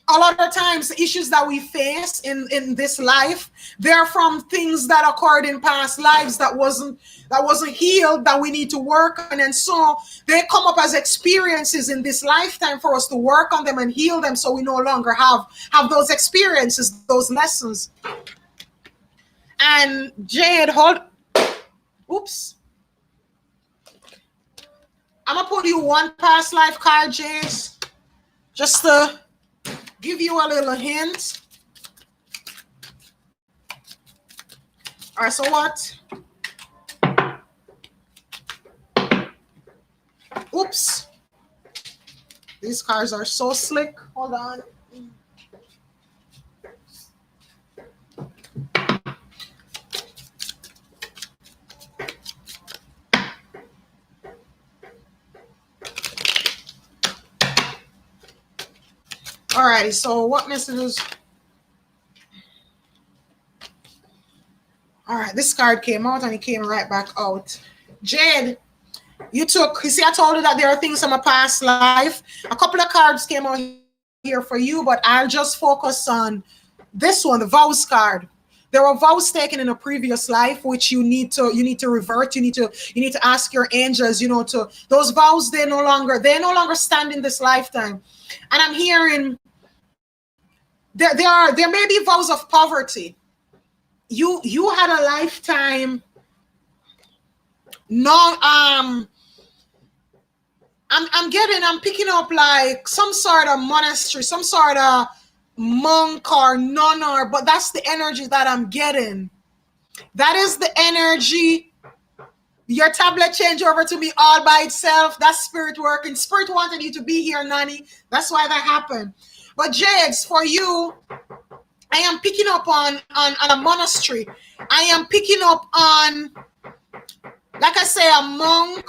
a lot of times the issues that we face in this life, they're from things that occurred in past lives that wasn't healed, that we need to work on. And so they come up as experiences in this lifetime for us to work on them and heal them, so we no longer have those experiences, those lessons. And Jade, oops, I'm gonna put you one past life card, Jade, just to give you a little hint. All right, so what? Oops. These cards are so slick. Hold on. Alrighty, so what messages? All right, this card came out and it came right back out. Jade, you see, I told you that there are things from a past life. A couple of cards came out here for you, but I'll just focus on this one, the vows card. There were vows taken in a previous life, which you need to revert. You need to ask your angels, to those vows. They no longer stand in this lifetime. And I'm hearing there may be vows of poverty. You had a lifetime. No, I'm picking up like some sort of monastery, some sort of monk or nun, but that's the energy that I'm getting. That is the energy. Your tablet changed over to me all by itself. That's spirit working. Spirit wanted you to be here, Nani. That's why that happened. But Jades, for you, I am picking up on a monastery. I am picking up on, like I say, a monk,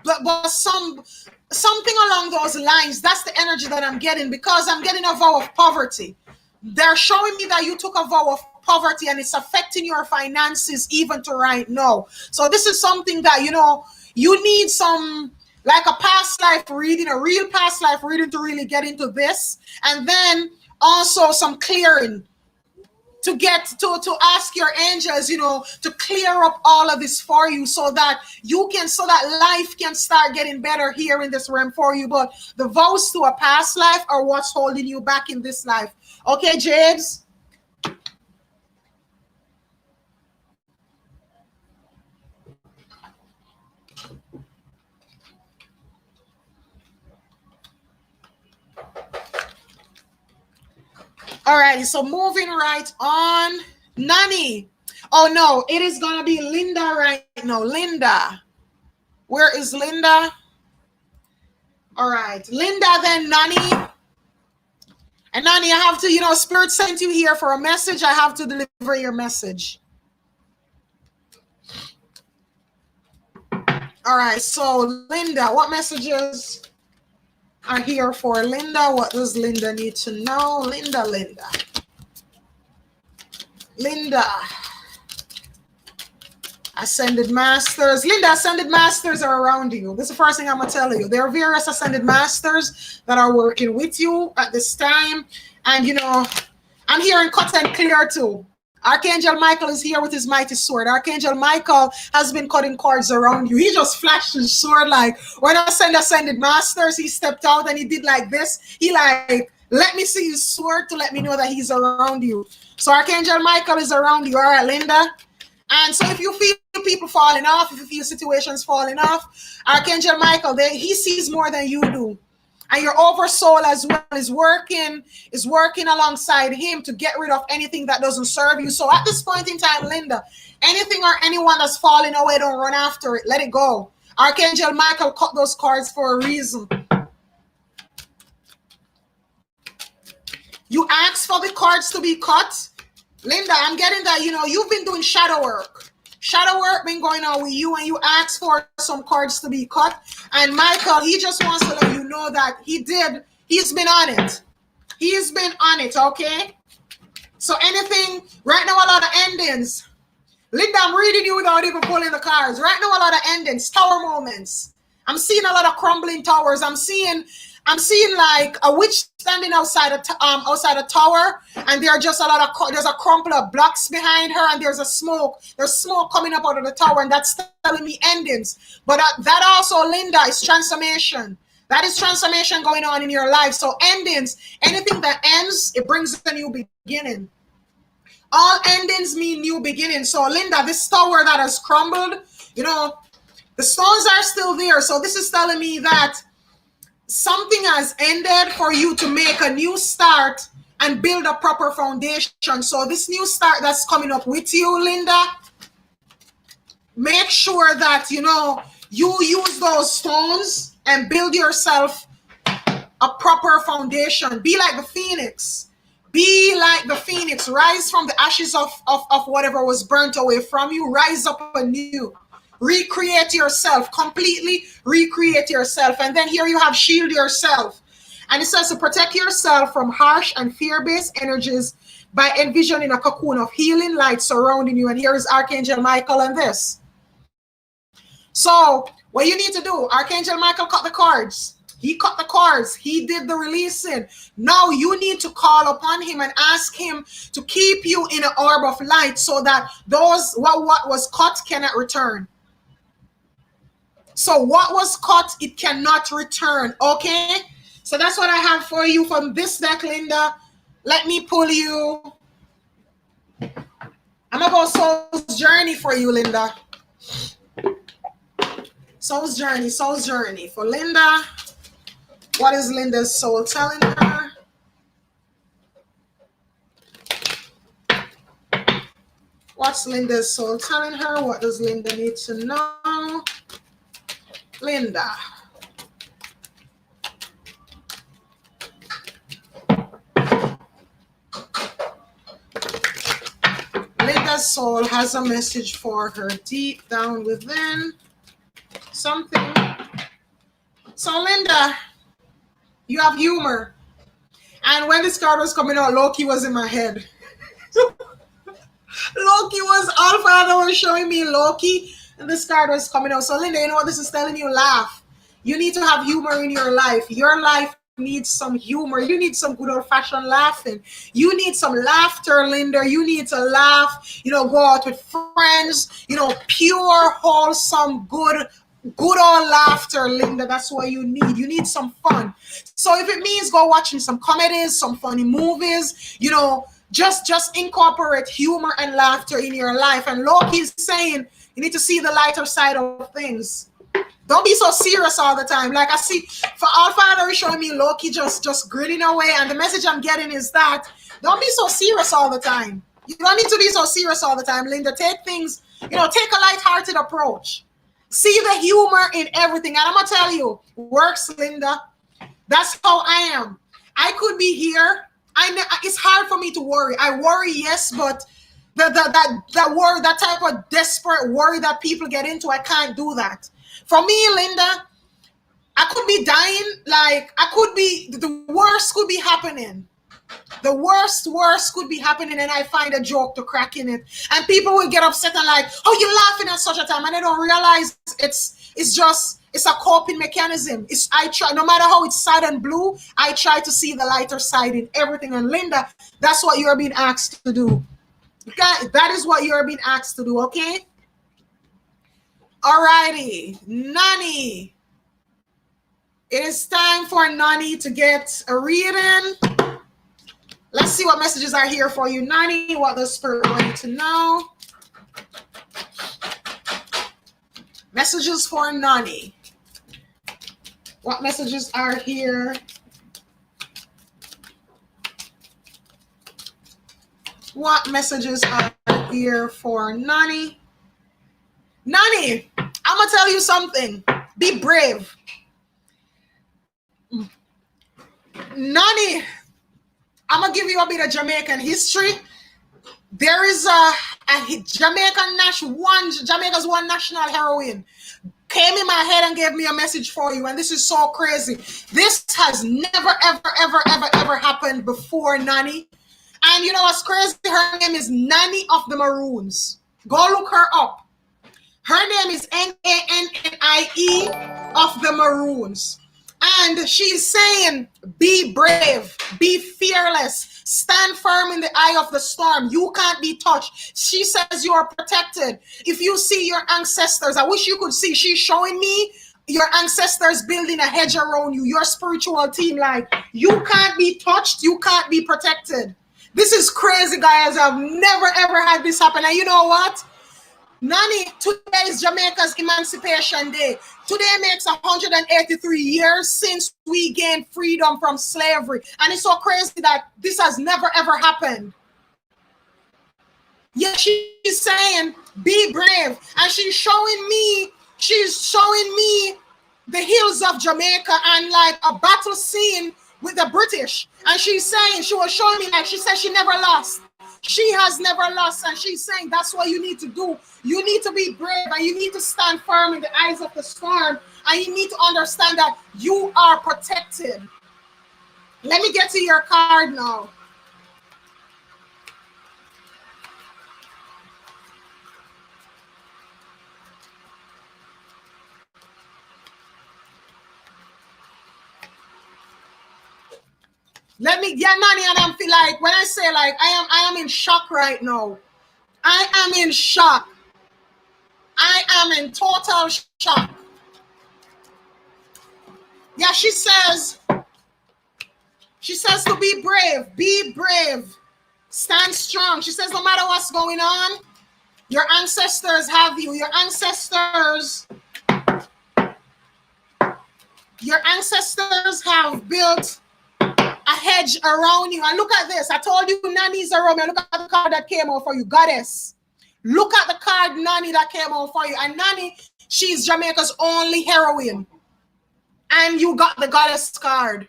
but something along those lines. That's the energy that I'm getting, because I'm getting a vow of poverty. They're showing me that you took a vow of poverty and it's affecting your finances even to right now. So this is something that, you need some, like a past life reading, a real past life reading to really get into this. And then also some clearing to get to ask your angels, to clear up all of this for you, so that life can start getting better here in this realm for you. But the vows to a past life are what's holding you back in this life. Okay, Jades? All righty, so moving right on. Nani. Oh no, it is gonna be Linda right now. Linda. Where is Linda? All right, Linda, then Nani. And Nani, I have to, Spirit sent you here for a message. I have to deliver your message. All right, so Linda, what messages are here for Linda? What does Linda need to know? Linda. Ascended Masters. Linda, Ascended Masters are around you. This is the first thing I'm going to tell you. There are various Ascended Masters that are working with you at this time. And, I'm hearing cut and clear too. Archangel Michael is here with his mighty sword. Archangel Michael has been cutting cords around you. He just flashed his sword like, when I send Ascended Masters, he stepped out and he did like this. He like, let me see his sword to let me know that he's around you. So Archangel Michael is around you. All right, Linda? And so if you feel people falling off, if you feel situations falling off, Archangel Michael, he sees more than you do. And your oversoul as well is working alongside him to get rid of anything that doesn't serve you. So at this point in time, Linda, anything or anyone that's falling away, don't run after it. Let it go. Archangel Michael cut those cards for a reason. You asked for the cards to be cut. Linda, I'm getting that, you've been doing shadow work. Shadow work been going on with you, and you asked for some cards to be cut. And Michael, he just wants to let you know that he's been on it. He's been on it, okay? So anything, right now a lot of endings. Linda, I'm reading you without even pulling the cards. Right now a lot of endings, tower moments. I'm seeing a lot of crumbling towers. I'm seeing like a witch standing outside a tower, and there are just there's a crumple of blocks behind her, and there's smoke coming up out of the tower, and that's telling me endings. But that also, Linda, is transformation. That is transformation going on in your life. So endings, anything that ends, it brings a new beginning. All endings mean new beginning. So Linda, this tower that has crumbled, the stones are still there. So this is telling me that something has ended for you to make a new start and build a proper foundation. So this new start that's coming up with you, Linda, make sure that, you use those stones and build yourself a proper foundation. Be like the phoenix. Be like the phoenix. Rise from the ashes of whatever was burnt away from you. Rise up anew. Recreate yourself, completely recreate yourself. And then here you have shield yourself. And it says to protect yourself from harsh and fear-based energies by envisioning a cocoon of healing light surrounding you. And here is Archangel Michael and this. So what you need to do, Archangel Michael cut the cards. He cut the cards. He did the releasing. Now you need to call upon him and ask him to keep you in an orb of light so that what was cut cannot return. So what was cut, it cannot return, okay? So that's what I have for you from this deck, Linda. Let me pull you. I'm about Soul's Journey for you, Linda. Soul's Journey. For Linda, what is Linda's soul telling her? What's Linda's soul telling her? What does Linda need to know? Linda. Linda's soul has a message for her deep down within. Something. So Linda, you have humor. And when this card was coming out, Loki was in my head. Loki was, all Father was showing me Loki. And this card was coming out. So Linda, you know what this is telling you? Laugh. You need to have humor in your life. Your life needs some humor. You need some good old-fashioned laughing. You need some laughter, Linda. You need to laugh. Go out with friends. Pure, wholesome, good old laughter, Linda. That's what you need. You need some fun. So if it means go watching some comedies, some funny movies, just incorporate humor and laughter in your life. And Loki's saying, you need to see the lighter side of things. Don't be so serious all the time. Like I see, for All Father is showing me Loki just grinning away. And the message I'm getting is that Don't be so serious all the time. You don't need to be so serious all the time, Linda. Take things, take a light-hearted approach. See the humor in everything. And I'm going to tell you, works, Linda. That's how I am. I could be here. It's hard for me to worry. I worry, yes, but that worry, that type of desperate worry that people get into, I can't do that. For me, Linda, I could be dying. The worst could be happening. The worst could be happening, and I find a joke to crack in it. And people will get upset and like, oh, you're laughing at such a time. And they don't realize it's a coping mechanism. No matter how it's sad and blue, I try to see the lighter side in everything. And Linda, that's what you're being asked to do. Okay? That is what you're being asked to do, okay? Alrighty, Nani. It is time for Nani to get a reading. Let's see what messages are here for you, Nani. What the Spirit wants you to know. Messages for Nani. What messages are here? What messages are here for Nani? Nani, I'm going to tell you something. Be brave. Nani, I'm going to give you a bit of Jamaican history. There is Jamaica's one national heroine came in my head and gave me a message for you, and this is so crazy. This has never, ever happened before, Nani. And you know what's crazy? Her name is Nani of the Maroons. Go look her up. Her name is Nanie of the Maroons. And she's saying, be brave, be fearless, stand firm in the eye of the storm. You can't be touched. She says you are protected. If you see your ancestors, I wish you could see, she's showing me your ancestors building a hedge around you, your spiritual team. Like, you can't be touched, you can't be protected. This is crazy, guys. I've never, ever had this happen. And you know what? Nani, today is Jamaica's Emancipation Day. Today makes 183 years since we gained freedom from slavery. And it's so crazy that this has never, ever happened. Yet she's saying, be brave. And she's showing me the hills of Jamaica and like a battle scene with the British. And she was showing me, like, she said she never lost. She has never lost, and she's saying that's what you need to do. You need to be brave, and you need to stand firm in the eyes of the storm, and you need to understand that you are protected. Let me get to your card now. Nani, and I'm feel like when I say like I am in shock right now. I am in shock. I am in total shock. Yeah, she says to be brave, stand strong. She says no matter what's going on, your ancestors have you. Your ancestors have built a hedge around you. And look at this. I told you Nani's around me. Look at the card that came out for you. Goddess. Look at the card, Nani, that came out for you. And Nani, she's Jamaica's only heroine. And you got the goddess card.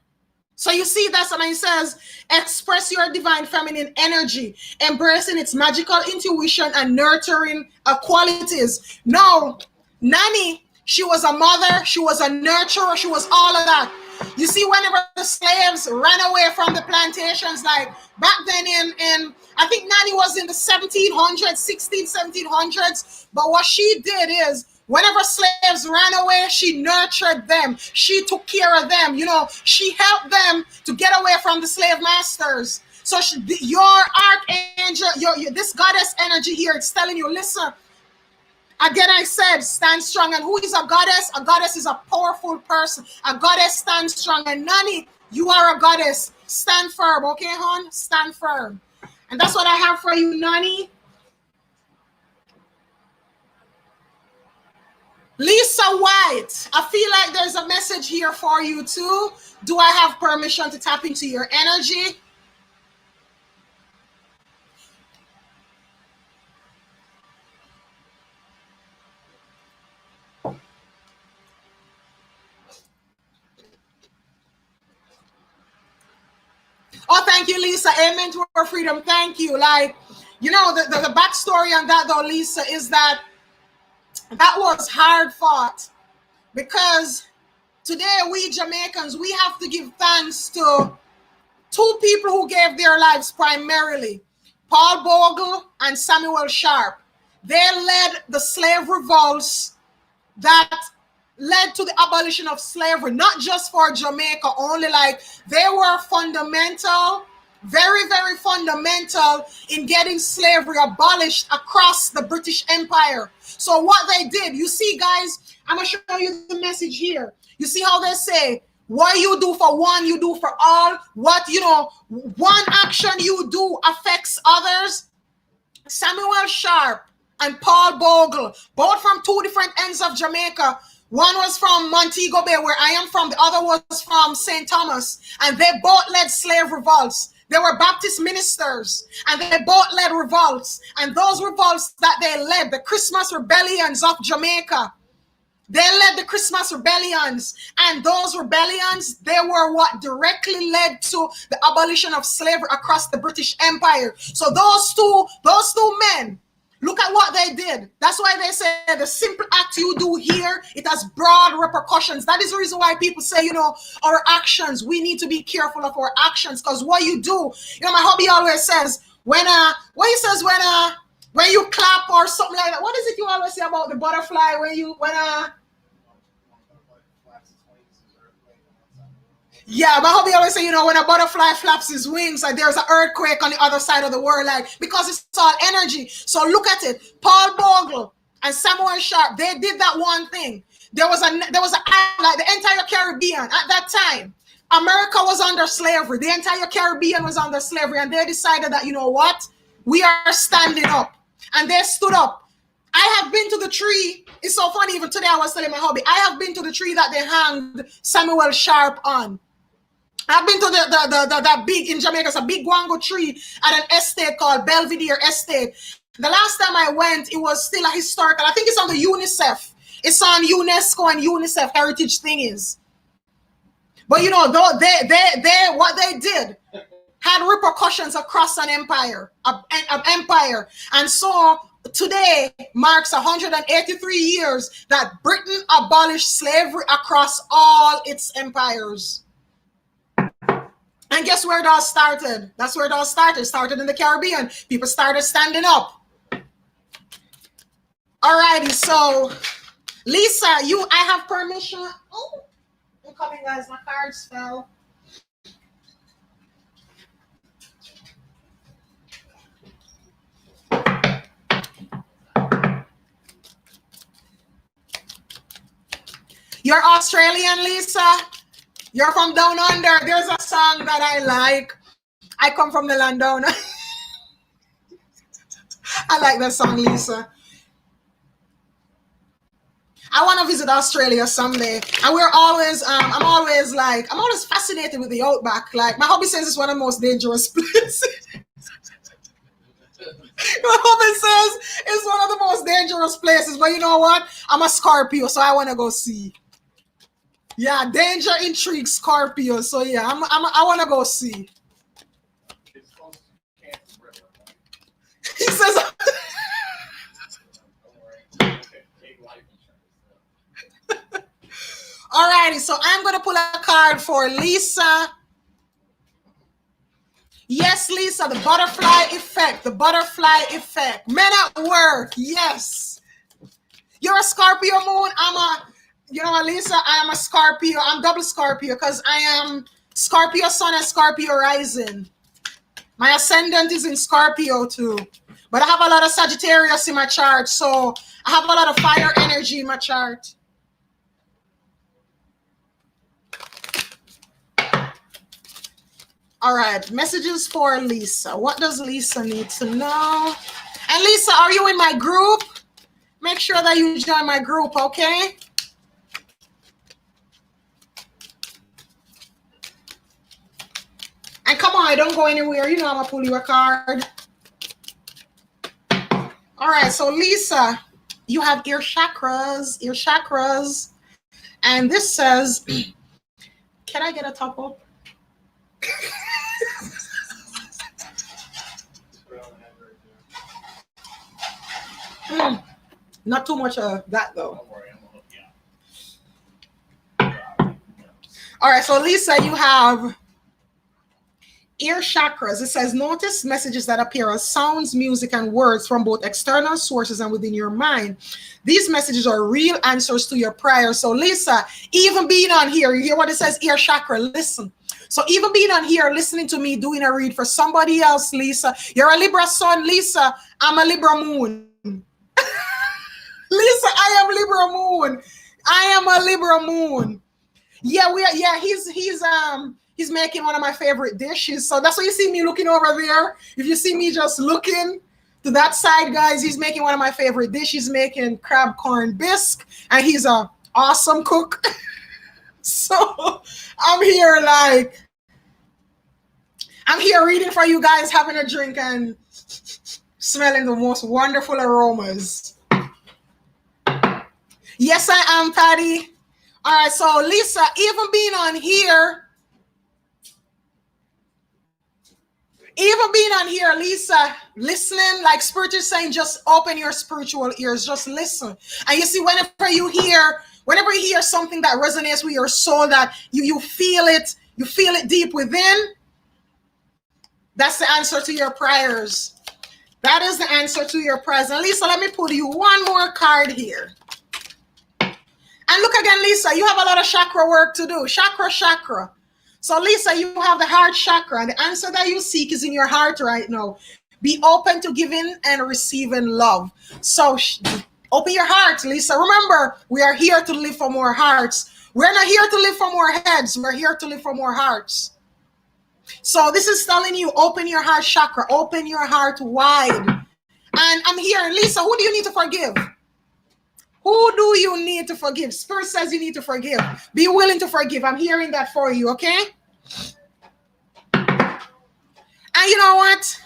So you see that somebody says, express your divine feminine energy, embracing its magical intuition and nurturing qualities. No, Nani, she was a mother, she was a nurturer, she was all of that. You see, whenever the slaves ran away from the plantations, like back then in I think Nani was in the 1700s, but what she did is whenever slaves ran away, she nurtured them. She took care of them. You know, she helped them to get away from the slave masters. So your archangel, this goddess energy here, it's telling you, listen, again, I said, stand strong. And who is a goddess? A goddess is a powerful person. A goddess stands strong. And Nani, you are a goddess. Stand firm, okay, hon? Stand firm. And that's what I have for you, Nani. Lisa White, I feel like there's a message here for you too. Do I have permission to tap into your energy? Oh, thank you, Lisa. Amen to our freedom. Thank you. Like, you know, the backstory on that, though, Lisa, is that was hard fought, because today we Jamaicans, we have to give thanks to two people who gave their lives primarily, Paul Bogle and Samuel Sharp. They led the slave revolts that led to the abolition of slavery, not just for Jamaica only. Like, they were fundamental, very, very fundamental in getting slavery abolished across the British Empire. So what they did, you see, guys, I'm going to show you the message here. You see how they say, what you do for one, you do for all. What, you know, one action you do affects others. Samuel Sharp and Paul Bogle, both from two different ends of Jamaica. One was from Montego Bay, where I am from. The other was from St. Thomas. And they both led slave revolts. They were Baptist ministers, and they both led revolts. And those revolts that they led, the Christmas rebellions of Jamaica, they led the Christmas rebellions, and those rebellions, they were what directly led to the abolition of slavery across the British Empire. So those two men, look at what they did. That's why they say the simple act you do here, it has broad repercussions. That is the reason why people say, you know, our actions, we need to be careful of our actions, because what you do, you know, my hubby always says, when you clap or something like that, what is it you always say about the butterfly yeah, my hubby always say, you know, when a butterfly flaps his wings, like there's an earthquake on the other side of the world, like, because it's all energy. So look at it. Paul Bogle and Samuel Sharp, they did that one thing. There was like the entire Caribbean at that time. America was under slavery. The entire Caribbean was under slavery, and they decided that, you know what, we are standing up. And they stood up. I have been to the tree. It's so funny. Even today, I was telling my hubby, I have been to the tree that they hanged Samuel Sharp on. I've been to that big, in Jamaica, it's a big guango tree at an estate called Belvedere Estate. The last time I went, it was still a historical. I think it's on the UNICEF. It's on UNESCO and UNICEF heritage thingies. But you know, though they what they did had repercussions across an empire, and so today marks 183 years that Britain abolished slavery across all its empires. And guess where it all started? That's where it all started. It started in the Caribbean. People started standing up. Alrighty, so Lisa, I have permission. Oh, I'm coming, guys. My cards fell. You're Australian, Lisa? You're from down under. There's a song that I like. I come from the land down. I like that song, Lisa. I want to visit Australia someday. And we're always, I'm always fascinated with the outback. Like, my hubby says it's one of the most dangerous places. My hubby says it's one of the most dangerous places. But you know what? I'm a Scorpio, so I want to go see. Yeah, danger intrigues Scorpio. So yeah, I want to go see. He says. Alrighty, so I'm gonna pull a card for Lisa. Yes, Lisa, the butterfly effect. The butterfly effect. Men at work. Yes. You're a Scorpio moon. You know what, Lisa? I am a Scorpio. I'm double Scorpio because I am Scorpio sun and Scorpio rising. My ascendant is in Scorpio too. But I have a lot of Sagittarius in my chart. So I have a lot of fire energy in my chart. All right. Messages for Lisa. What does Lisa need to know? And Lisa, are you in my group? Make sure that you join my group, okay? And come on, don't go anywhere. You know I'm going to pull you a card. All right, so Lisa, you have ear chakras. And this says, can I get a top up? Not too much of that though. Don't worry, I'm gonna hook you All right, so Lisa, you have ear chakras. It says notice messages that appear as sounds, music, and words from both external sources and within your mind. These messages are real answers to your prayers. So, Lisa, even being on here, you hear what it says, ear chakra, listen. So, even being on here, listening to me doing a read for somebody else, Lisa, you're a Libra sun, Lisa, I'm a Libra moon. Lisa, I am Libra moon. I am a Libra moon. Yeah, he's making one of my favorite dishes. So that's why you see me looking over there. If you see me just looking to that side, guys, he's making one of my favorite dishes. He's making crab corn bisque, and he's a awesome cook. So I'm here reading for you guys, having a drink and smelling the most wonderful aromas. Yes, I am, Patty. All right, so Lisa, even being on here, Lisa, listening, like Spirit is saying, just open your spiritual ears, just listen. And you see, whenever you hear something that resonates with your soul, that you feel it deep within, that's the answer to your prayers. That is the answer to your prayers. And Lisa, let me pull you one more card here. And look again, Lisa, you have a lot of chakra work to do. Chakra. So, Lisa, you have the heart chakra, and the answer that you seek is in your heart right now. Be open to giving and receiving love. So, open your heart, Lisa. Remember, we are here to live for more hearts. We're not here to live for more heads. We're here to live for more hearts. So, this is telling you, open your heart chakra. Open your heart wide. And I'm here. Lisa, who do you need to forgive? Who do you need to forgive? Spirit says you need to forgive. Be willing to forgive. I'm hearing that for you, okay? And you know what?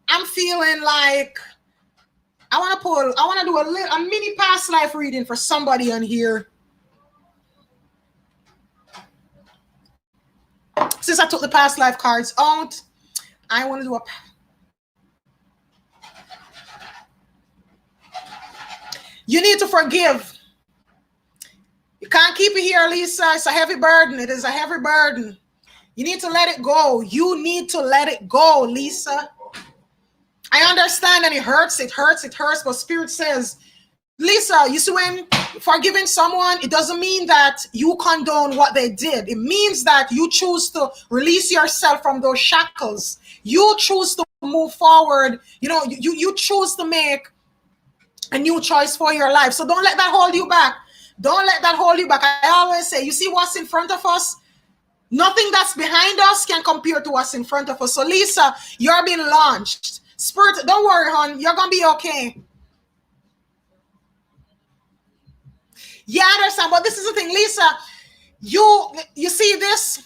I'm feeling like I want to do a mini past life reading for somebody on here. Since I took the past life cards out, I want to do a... You need to forgive. You can't keep it here, Lisa. It's a heavy burden. It is a heavy burden. You need to let it go. You need to let it go, Lisa. I understand and it hurts, but Spirit says, Lisa, you see, when forgiving someone, it doesn't mean that you condone what they did. It means that you choose to release yourself from those shackles. You choose to move forward. You know, you choose to make a new choice for your life. So don't let that hold you back. Don't let that hold you back. I always say, you see what's in front of us? Nothing that's behind us can compare to what's in front of us. So Lisa, you're being launched. Spirit, don't worry, hon. You're going to be okay. Yeah, I understand. But this is the thing, Lisa. You see this?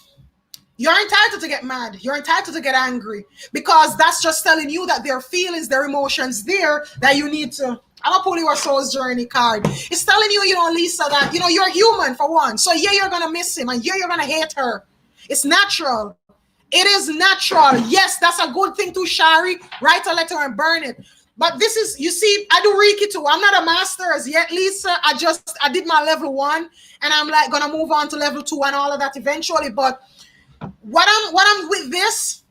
You're entitled to get mad. You're entitled to get angry, because that's just telling you that there are feelings, there are emotions there that you need to... I'm going to pull your soul's journey card. It's telling you, Lisa, that, you're human for one. So yeah, you're going to miss him, and yeah, you're going to hate her. It's natural. It is natural. Yes, that's a good thing too, Shari. Write a letter and burn it. But this is, you see, I do Reiki too. I'm not a master as yet, Lisa. I did my level 1, and I'm like going to move on to level 2 and all of that eventually. But what I'm with this,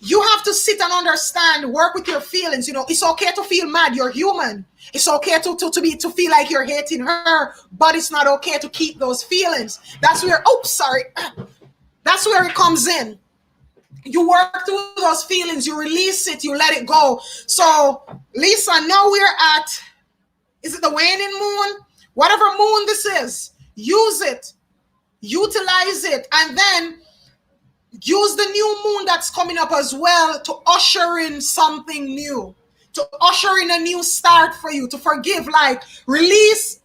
you have to sit and understand, work with your feelings. It's okay to feel mad. You're human. It's okay to feel like you're hating her, but it's not okay to keep those feelings. That's where, that's where it comes in. You work through those feelings, you release it, you let it go. So, Lisa, now we're at, is it the waning moon? Whatever moon this is, use it, utilize it, and then use the new moon that's coming up as well to usher in something new, to usher in a new start for you, to forgive, like release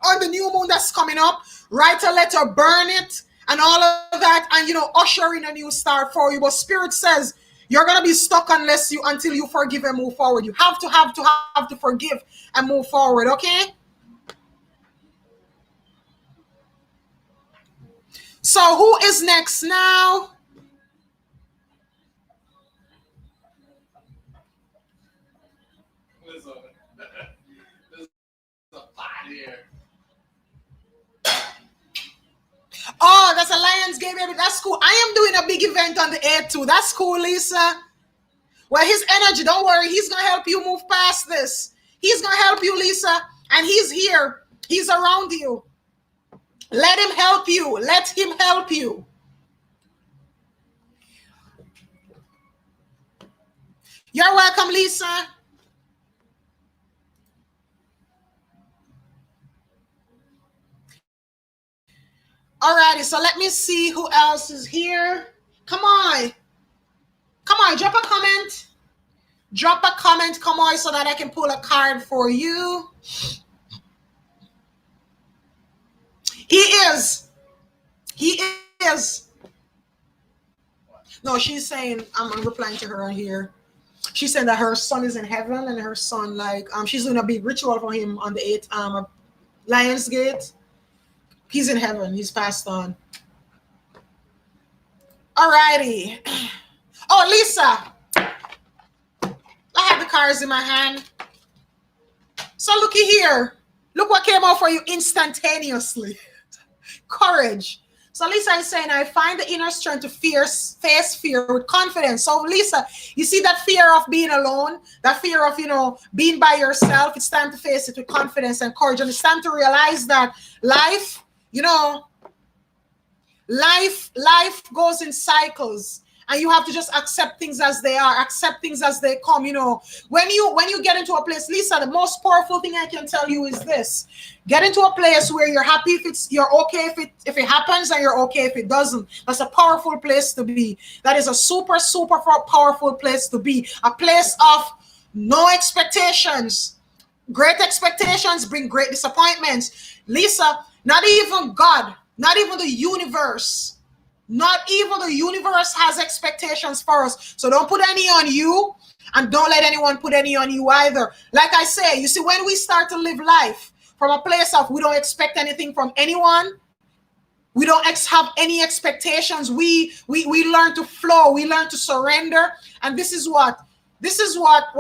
on the new moon that's coming up, write a letter, burn it, and all of that, and usher in a new start for you. But Spirit says you're gonna be stuck until you forgive and move forward. You have to forgive and move forward, okay? So who is next now? baby, that's cool. I am doing a big event on the 8th too. That's cool, Lisa. Well, his energy, don't worry, he's gonna help you move past this. He's gonna help you, Lisa, and he's here. He's around you. Let him help you. Let him help you. You're welcome, Lisa. Alrighty, so let me see who else is here. Come on. Come on, drop a comment. Drop a comment, come on, so that I can pull a card for you. He is. He is. No, she's saying, I'm replying to her here. She said that her son is in heaven, and her son, like, she's doing a big ritual for him on the 8th Lionsgate. He's in heaven. He's passed on. Alrighty. Oh, Lisa. I have the cards in my hand. So looky here. Look what came out for you instantaneously. Courage. So Lisa is saying, I find the inner strength to face fear with confidence. So Lisa, you see that fear of being alone, that fear of, being by yourself. It's time to face it with confidence and courage. And it's time to realize that life, life goes in cycles. And you have to just accept things as they are, accept things as they come. When you get into a place, Lisa, the most powerful thing I can tell you is this: get into a place where you're happy you're okay if it happens, and you're okay if it doesn't. That's a powerful place to be. That is a super, super powerful place to be. A place of no expectations. Great expectations bring great disappointments. Lisa, not even God, not even the universe. Not even the universe has expectations for us. So don't put any on you, and don't let anyone put any on you either. Like I say, you see, when we start to live life from a place of we don't expect anything from anyone, we don't have any expectations, we learn to flow, we learn to surrender. And this is what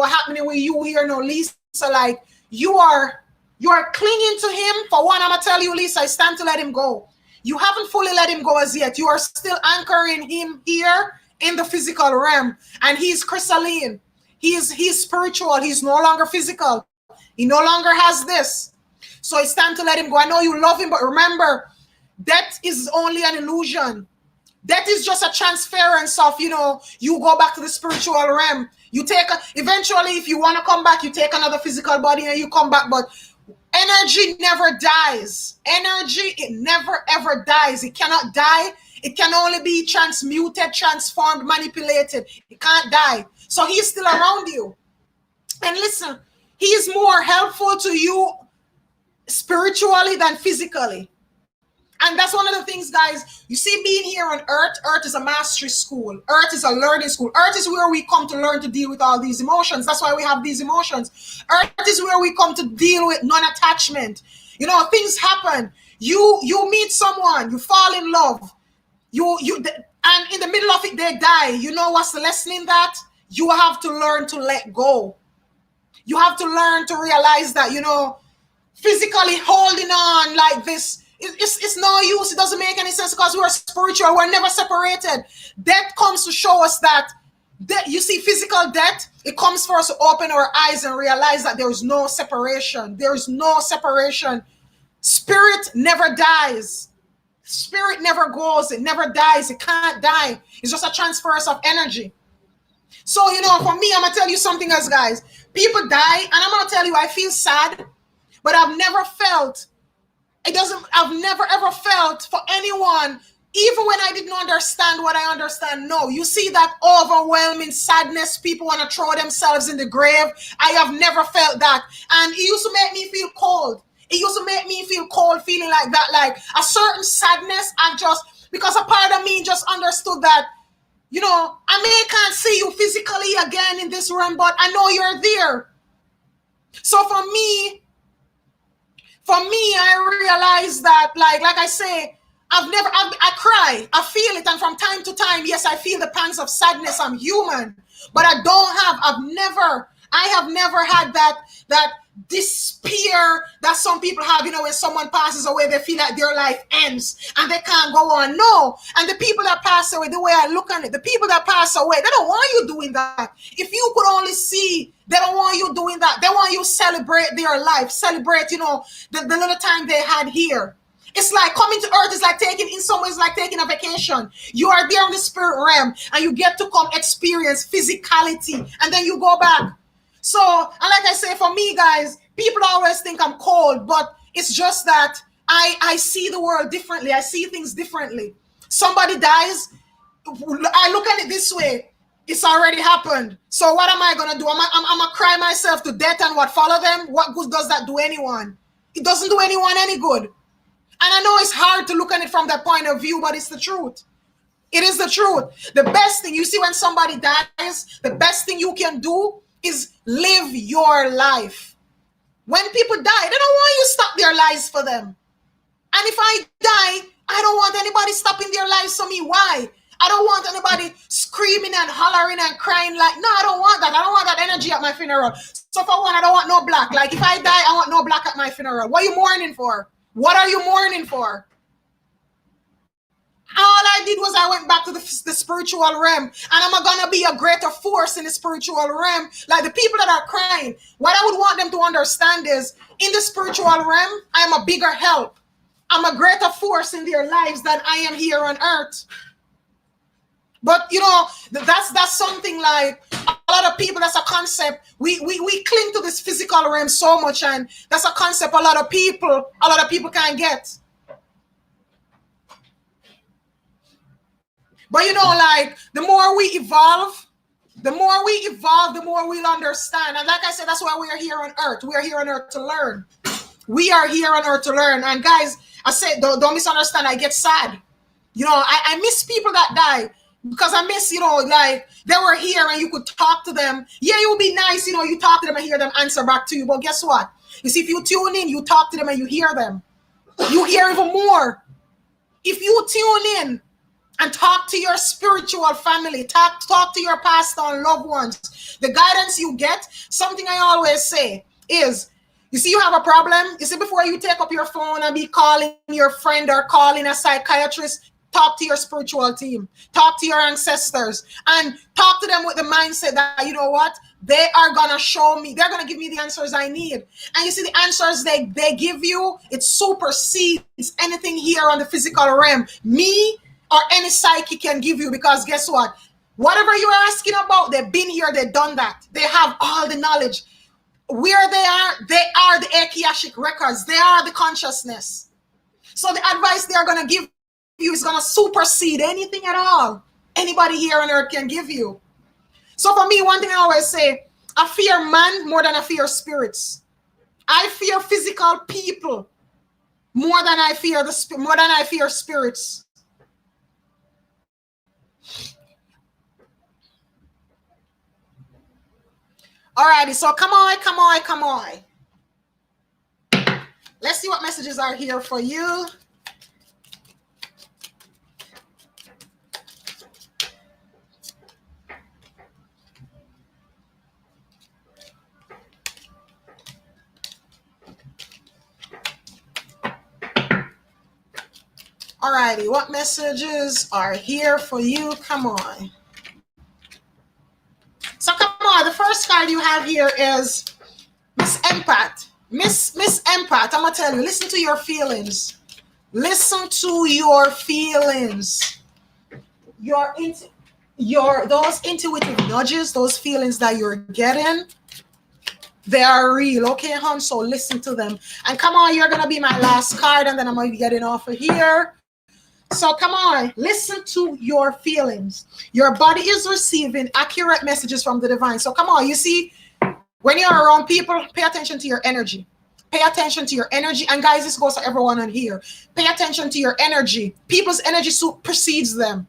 happening with you here now, Lisa. Like you are clinging to him. For one, I'm gonna tell you, Lisa, it's time to let him go. You haven't fully let him go as yet. You are still anchoring him here in the physical realm. And he's crystalline. He's spiritual. He's no longer physical. He no longer has this. So it's time to let him go. I know you love him, but remember, death is only an illusion. Death is just a transference of, you go back to the spiritual realm. Eventually, if you want to come back, you take another physical body and you come back. But energy never dies. Energy, it never ever dies. It cannot die. It can only be transmuted, transformed, manipulated. It can't die. So he's still around you. And listen, he is more helpful to you spiritually than physically. And that's one of the things, guys, you see, being here on Earth is a mastery school. Earth is a learning school. Earth is where we come to learn to deal with all these emotions. That's why we have these emotions. Earth is where we come to deal with non-attachment. Things happen. You meet someone, you fall in love. And in the middle of it, they die. You know what's the lesson in that? You have to learn to let go. You have to learn to realize that, physically holding on like this, it's no use. It doesn't make any sense because we're spiritual. We're never separated. Death comes to show us that, you see, physical death, it comes for us to open our eyes and realize that there is no separation. There is no separation. Spirit never dies. Spirit never goes. It never dies. It can't die. It's just a transference of energy. So, for me, I'm going to tell you something else, guys. People die, and I'm going to tell you, I feel sad, but I've never felt I've never ever felt for anyone, even when I didn't understand what I understand. No, you see that overwhelming sadness, people want to throw themselves in the grave. I have never felt that. And it used to make me feel cold. It used to make me feel cold, feeling like that, like a certain sadness. Because a part of me just understood that, I can't see you physically again in this room, but I know you're there. So for me, I realized that, like I say, I cry, I feel it. And from time to time, yes, I feel the pangs of sadness. I'm human, but I have never had despair that some people have, when someone passes away, they feel like their life ends and they can't go on. No. And the people that pass away, the way I look at it, the people that pass away, they don't want you doing that. If you could only see, they don't want you doing that. They want you celebrate their life, celebrate, the little time they had here. It's like coming to earth is like in some ways like taking a vacation. You are there in the spirit realm and you get to come experience physicality and then you go back. So, and like I say, for me, guys, people always think I'm cold, but it's just that I see the world differently. I see things differently. Somebody dies, I look at it this way. It's already happened. So what am I going to do? I'm going to cry myself to death and what, follow them? What good does that do anyone? It doesn't do anyone any good. And I know it's hard to look at it from that point of view, but it's the truth. It is the truth. The best thing, you see, when somebody dies, the best thing you can do is live your life. When people die, they don't want you to stop their lives for them. And if I die, I don't want anybody stopping their lives for me. Why? I don't want anybody screaming and hollering and crying like, no, I don't want that. I don't want that energy at my funeral. So for one, I don't want no black. Like if I die, I want no black at my funeral. What are you mourning for? What are you mourning for? All I did was I went back to the spiritual realm, and I'm going to be a greater force in the spiritual realm. Like the people that are crying, what I would want them to understand is in the spiritual realm, I am a bigger help. I'm a greater force in their lives than I am here on earth. But that's something like a lot of people, that's a concept. We cling to this physical realm so much, and that's a concept a lot of people can't get. But like the more we evolve, the more we'll understand. And like I said, that's why we are here on earth. We are here on earth to learn. We are here on earth to learn. And guys, I said, don't misunderstand. I get sad. I miss people that die because I miss, like they were here and you could talk to them. Yeah, it would be nice, you talk to them and hear them answer back to you. But guess what? You see, if you tune in, you talk to them and you hear them. You hear even more. If you tune in and talk to your spiritual family, talk to your pastor and loved ones, the guidance you get, something I always say is, you see, you have a problem. You see, before you take up your phone and be calling your friend or calling a psychiatrist, talk to your spiritual team, talk to your ancestors, and talk to them with the mindset that, you know what, they are going to show me, they're going to give me the answers I need. And you see, the answers they give you, it supersedes anything here on the physical realm. Me or any psychic can give you, because guess what? Whatever you're asking about, they've been here, they've done that. They have all the knowledge. Where they are the Akashic records. They are the consciousness. So the advice they're going to give you is going to supersede anything at all anybody here on earth can give you. So for me, one thing I always say, I fear man more than I fear spirits. I fear physical people more than I fear spirits. Alrighty, so come on. Let's see what messages are here for you. Alrighty, what messages are here for you? Come on. So come on, the first card you have here is Miss Empath. Miss Empath, I'm gonna tell you, listen to your feelings. Listen to your feelings. Those intuitive nudges, those feelings that you're getting, they are real, okay, hon? So listen to them. And come on, you're gonna be my last card, and then I'm gonna be getting off of here. So come on, listen to your feelings. Your body is receiving accurate messages from the divine. So come on, you see, when you're around people, pay attention to your energy. Pay attention to your energy. And guys, this goes for everyone on here. Pay attention to your energy. People's energy supersedes them.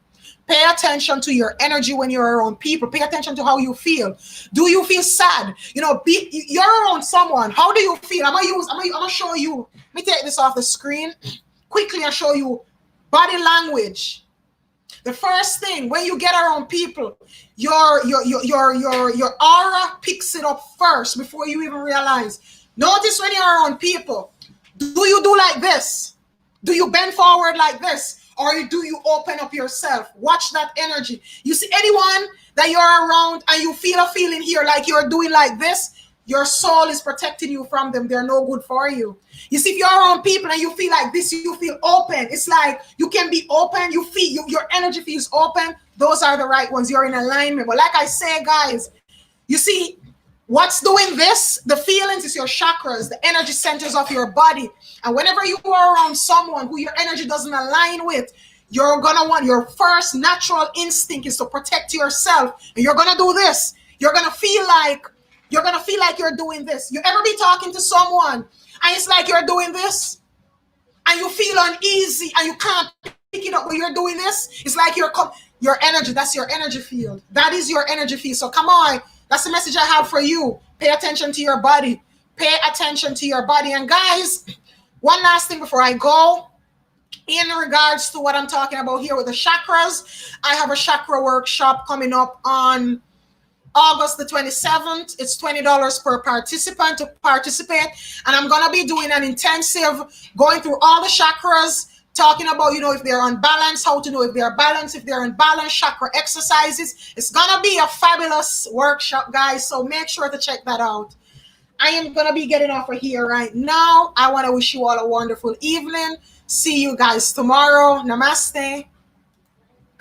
Pay attention to your energy when you're around people. Pay attention to how you feel. Do you feel sad? You're around someone. How do you feel? I'm gonna show you. Let me take this off the screen quickly and show you body language. The first thing, when you get around people, your aura picks it up first before you even realize. Notice when you're around people, do you do like this? Do you bend forward like this? Or do you open up yourself? Watch that energy. You see anyone that you're around and you feel a feeling here like you're doing like this, your soul is protecting you from them. They're no good for you. You see, if you're around people and you feel like this, you feel open. It's like you can be open. You feel your energy feels open. Those are the right ones. You're in alignment. But like I say, guys, you see, what's doing this? The feelings is your chakras, the energy centers of your body. And whenever you are around someone who your energy doesn't align with, you're gonna want your first natural instinct is to protect yourself. And you're gonna do this. You're gonna feel like you're doing this. You ever be talking to someone and it's like you're doing this and you feel uneasy and you can't pick it up when you're doing this? It's like your energy, that's your energy field. That is your energy field. So come on, that's the message I have for you. Pay attention to your body. Pay attention to your body. And guys, one last thing before I go, in regards to what I'm talking about here with the chakras, I have a chakra workshop coming up on August the 27th. It's $20 per participant to participate. And I'm going to be doing an intensive going through all the chakras, talking about, if they're unbalanced, how to know if they're balanced, if they're unbalanced, chakra exercises. It's going to be a fabulous workshop, guys. So make sure to check that out. I am going to be getting off of here right now. I want to wish you all a wonderful evening. See you guys tomorrow. Namaste.